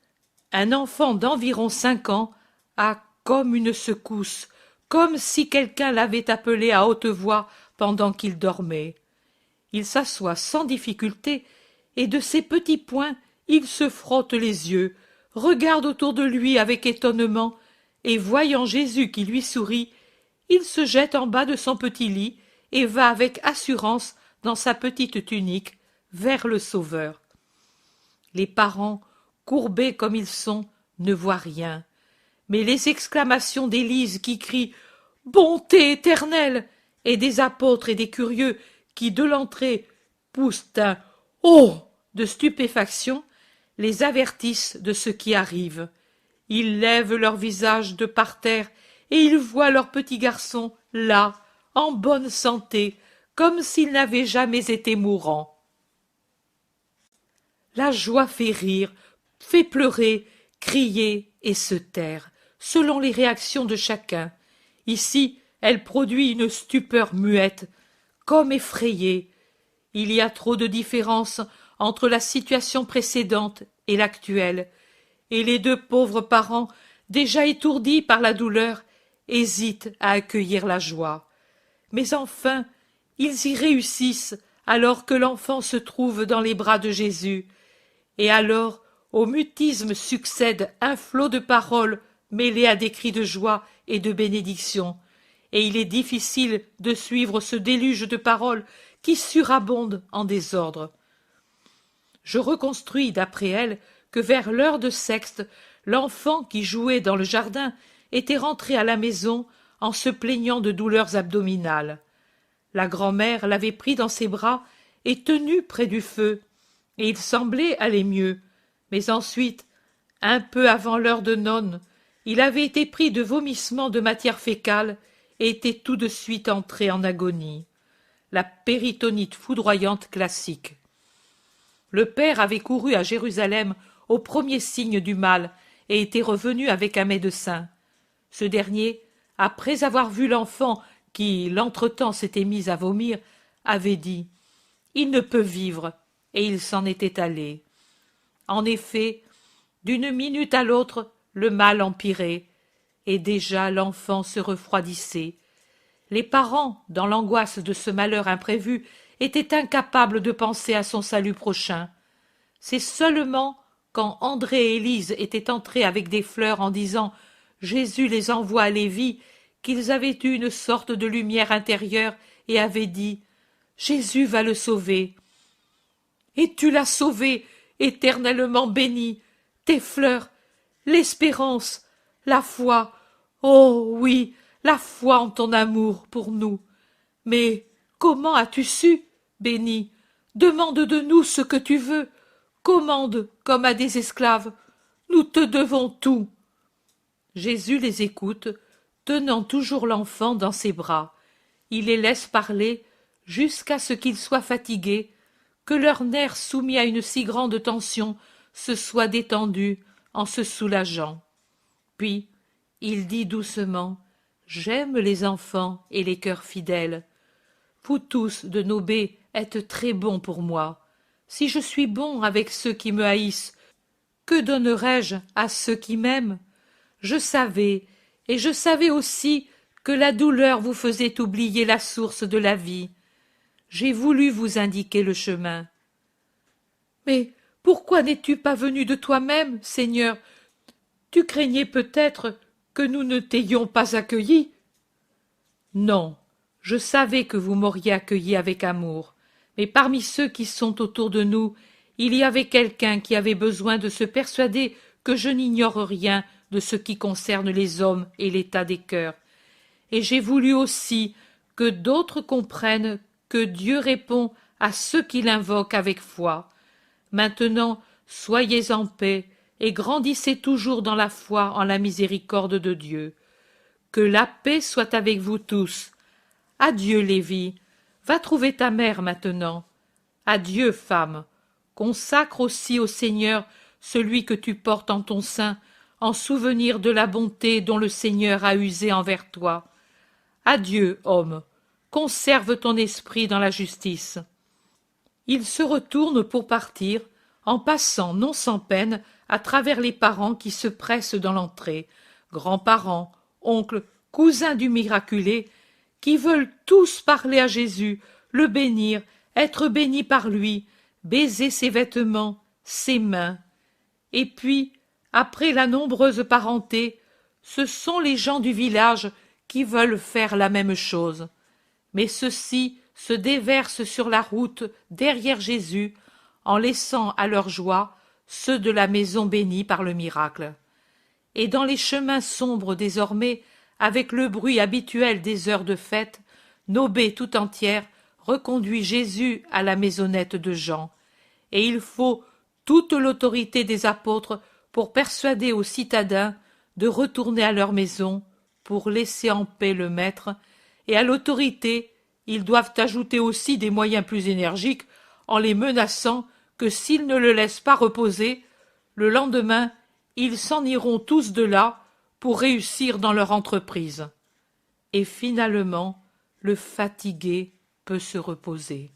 un enfant d'environ 5 ans, a comme une secousse, comme si quelqu'un l'avait appelé à haute voix pendant qu'il dormait. Il s'assoit sans difficulté, et de ses petits poings il se frotte les yeux, regarde autour de lui avec étonnement, et voyant Jésus qui lui sourit, il se jette en bas de son petit lit et va avec assurance dans sa petite tunique vers le Sauveur. Les parents, courbés comme ils sont, ne voient rien, mais les exclamations d'Élise qui crie « Bonté éternelle !» et des apôtres et des curieux qui, de l'entrée, poussent un « Oh !» de stupéfaction, les avertissent de ce qui arrive. Ils lèvent leur visage de par terre et ils voient leur petit garçon là, en bonne santé, comme s'il n'avait jamais été mourant. La joie fait rire, fait pleurer, crier et se taire, selon les réactions de chacun. Ici, elle produit une stupeur muette, comme effrayée. Il y a trop de différence entre la situation précédente et l'actuelle, et les deux pauvres parents, déjà étourdis par la douleur, hésitent à accueillir la joie. Mais enfin, ils y réussissent alors que l'enfant se trouve dans les bras de Jésus, et alors au mutisme succède un flot de paroles mêlées à des cris de joie et de bénédiction, et il est difficile de suivre ce déluge de paroles qui surabonde en désordre. Je reconstruis d'après elle que vers l'heure de sexte, l'enfant qui jouait dans le jardin était rentré à la maison en se plaignant de douleurs abdominales. La grand-mère l'avait pris dans ses bras et tenu près du feu, et il semblait aller mieux. Mais ensuite, un peu avant l'heure de none, il avait été pris de vomissements de matière fécale et était tout de suite entré en agonie. La péritonite foudroyante classique. Le père avait couru à Jérusalem au premier signe du mal et était revenu avec un médecin. Ce dernier, après avoir vu l'enfant qui, l'entretemps, s'était mis à vomir, avait dit « Il ne peut vivre, et il s'en était allé. En effet, d'une minute à l'autre, le mal empirait, et déjà l'enfant se refroidissait. Les parents, dans l'angoisse de ce malheur imprévu, étaient incapables de penser à son salut prochain. C'est seulement quand André et Élise étaient entrés avec des fleurs en disant « Jésus les envoie à Lévi » qu'ils avaient eu une sorte de lumière intérieure et avaient dit « Jésus va le sauver ». Et tu l'as sauvé, éternellement béni, tes fleurs, l'espérance, la foi, oh oui, la foi en ton amour pour nous. Mais comment as-tu su, béni? Demande de nous ce que tu veux, commande comme à des esclaves, nous te devons tout. Jésus les écoute, tenant toujours l'enfant dans ses bras. Il les laisse parler jusqu'à ce qu'ils soient fatigués, que leurs nerfs soumis à une si grande tension se soient détendus en se soulageant. Puis il dit doucement « J'aime les enfants et les cœurs fidèles. Vous tous de Nobé êtes très bons pour moi. Si je suis bon avec ceux qui me haïssent, que donnerais-je à ceux qui m'aiment? Je savais, et je savais aussi que la douleur vous faisait oublier la source de la vie. J'ai voulu vous indiquer le chemin. Mais pourquoi n'es-tu pas venu de toi-même, Seigneur? Tu craignais peut-être que nous ne t'ayons pas accueilli? Non, je savais que vous m'auriez accueilli avec amour, mais parmi ceux qui sont autour de nous, il y avait quelqu'un qui avait besoin de se persuader que je n'ignore rien de ce qui concerne les hommes et l'état des cœurs. Et j'ai voulu aussi que d'autres comprennent que Dieu répond à ceux qui l'invoquent avec foi. Maintenant, soyez en paix et grandissez toujours dans la foi en la miséricorde de Dieu. Que la paix soit avec vous tous. Adieu, Lévi. Va trouver ta mère maintenant. Adieu, femme. Consacre aussi au Seigneur celui que tu portes en ton sein, en souvenir de la bonté dont le Seigneur a usé envers toi. Adieu, homme. Conserve ton esprit dans la justice. Il se retourne pour partir, en passant non sans peine à travers les parents qui se pressent dans l'entrée, grands-parents, oncles, cousins du miraculé, qui veulent tous parler à Jésus, le bénir, être bénis par lui, baiser ses vêtements, ses mains. Et puis, après la nombreuse parenté, ce sont les gens du village qui veulent faire la même chose. Mais ceux-ci se déversent sur la route derrière Jésus, en laissant à leur joie ceux de la maison bénie par le miracle. Et dans les chemins sombres désormais, avec le bruit habituel des heures de fête, Nobé tout entière reconduit Jésus à la maisonnette de Jean. Et il faut toute l'autorité des apôtres pour persuader aux citadins de retourner à leur maison, pour laisser en paix le maître, et à l'autorité, ils doivent ajouter aussi des moyens plus énergiques en les menaçant que s'ils ne le laissent pas reposer, le lendemain, ils s'en iront tous de là pour réussir dans leur entreprise. Et finalement, le fatigué peut se reposer.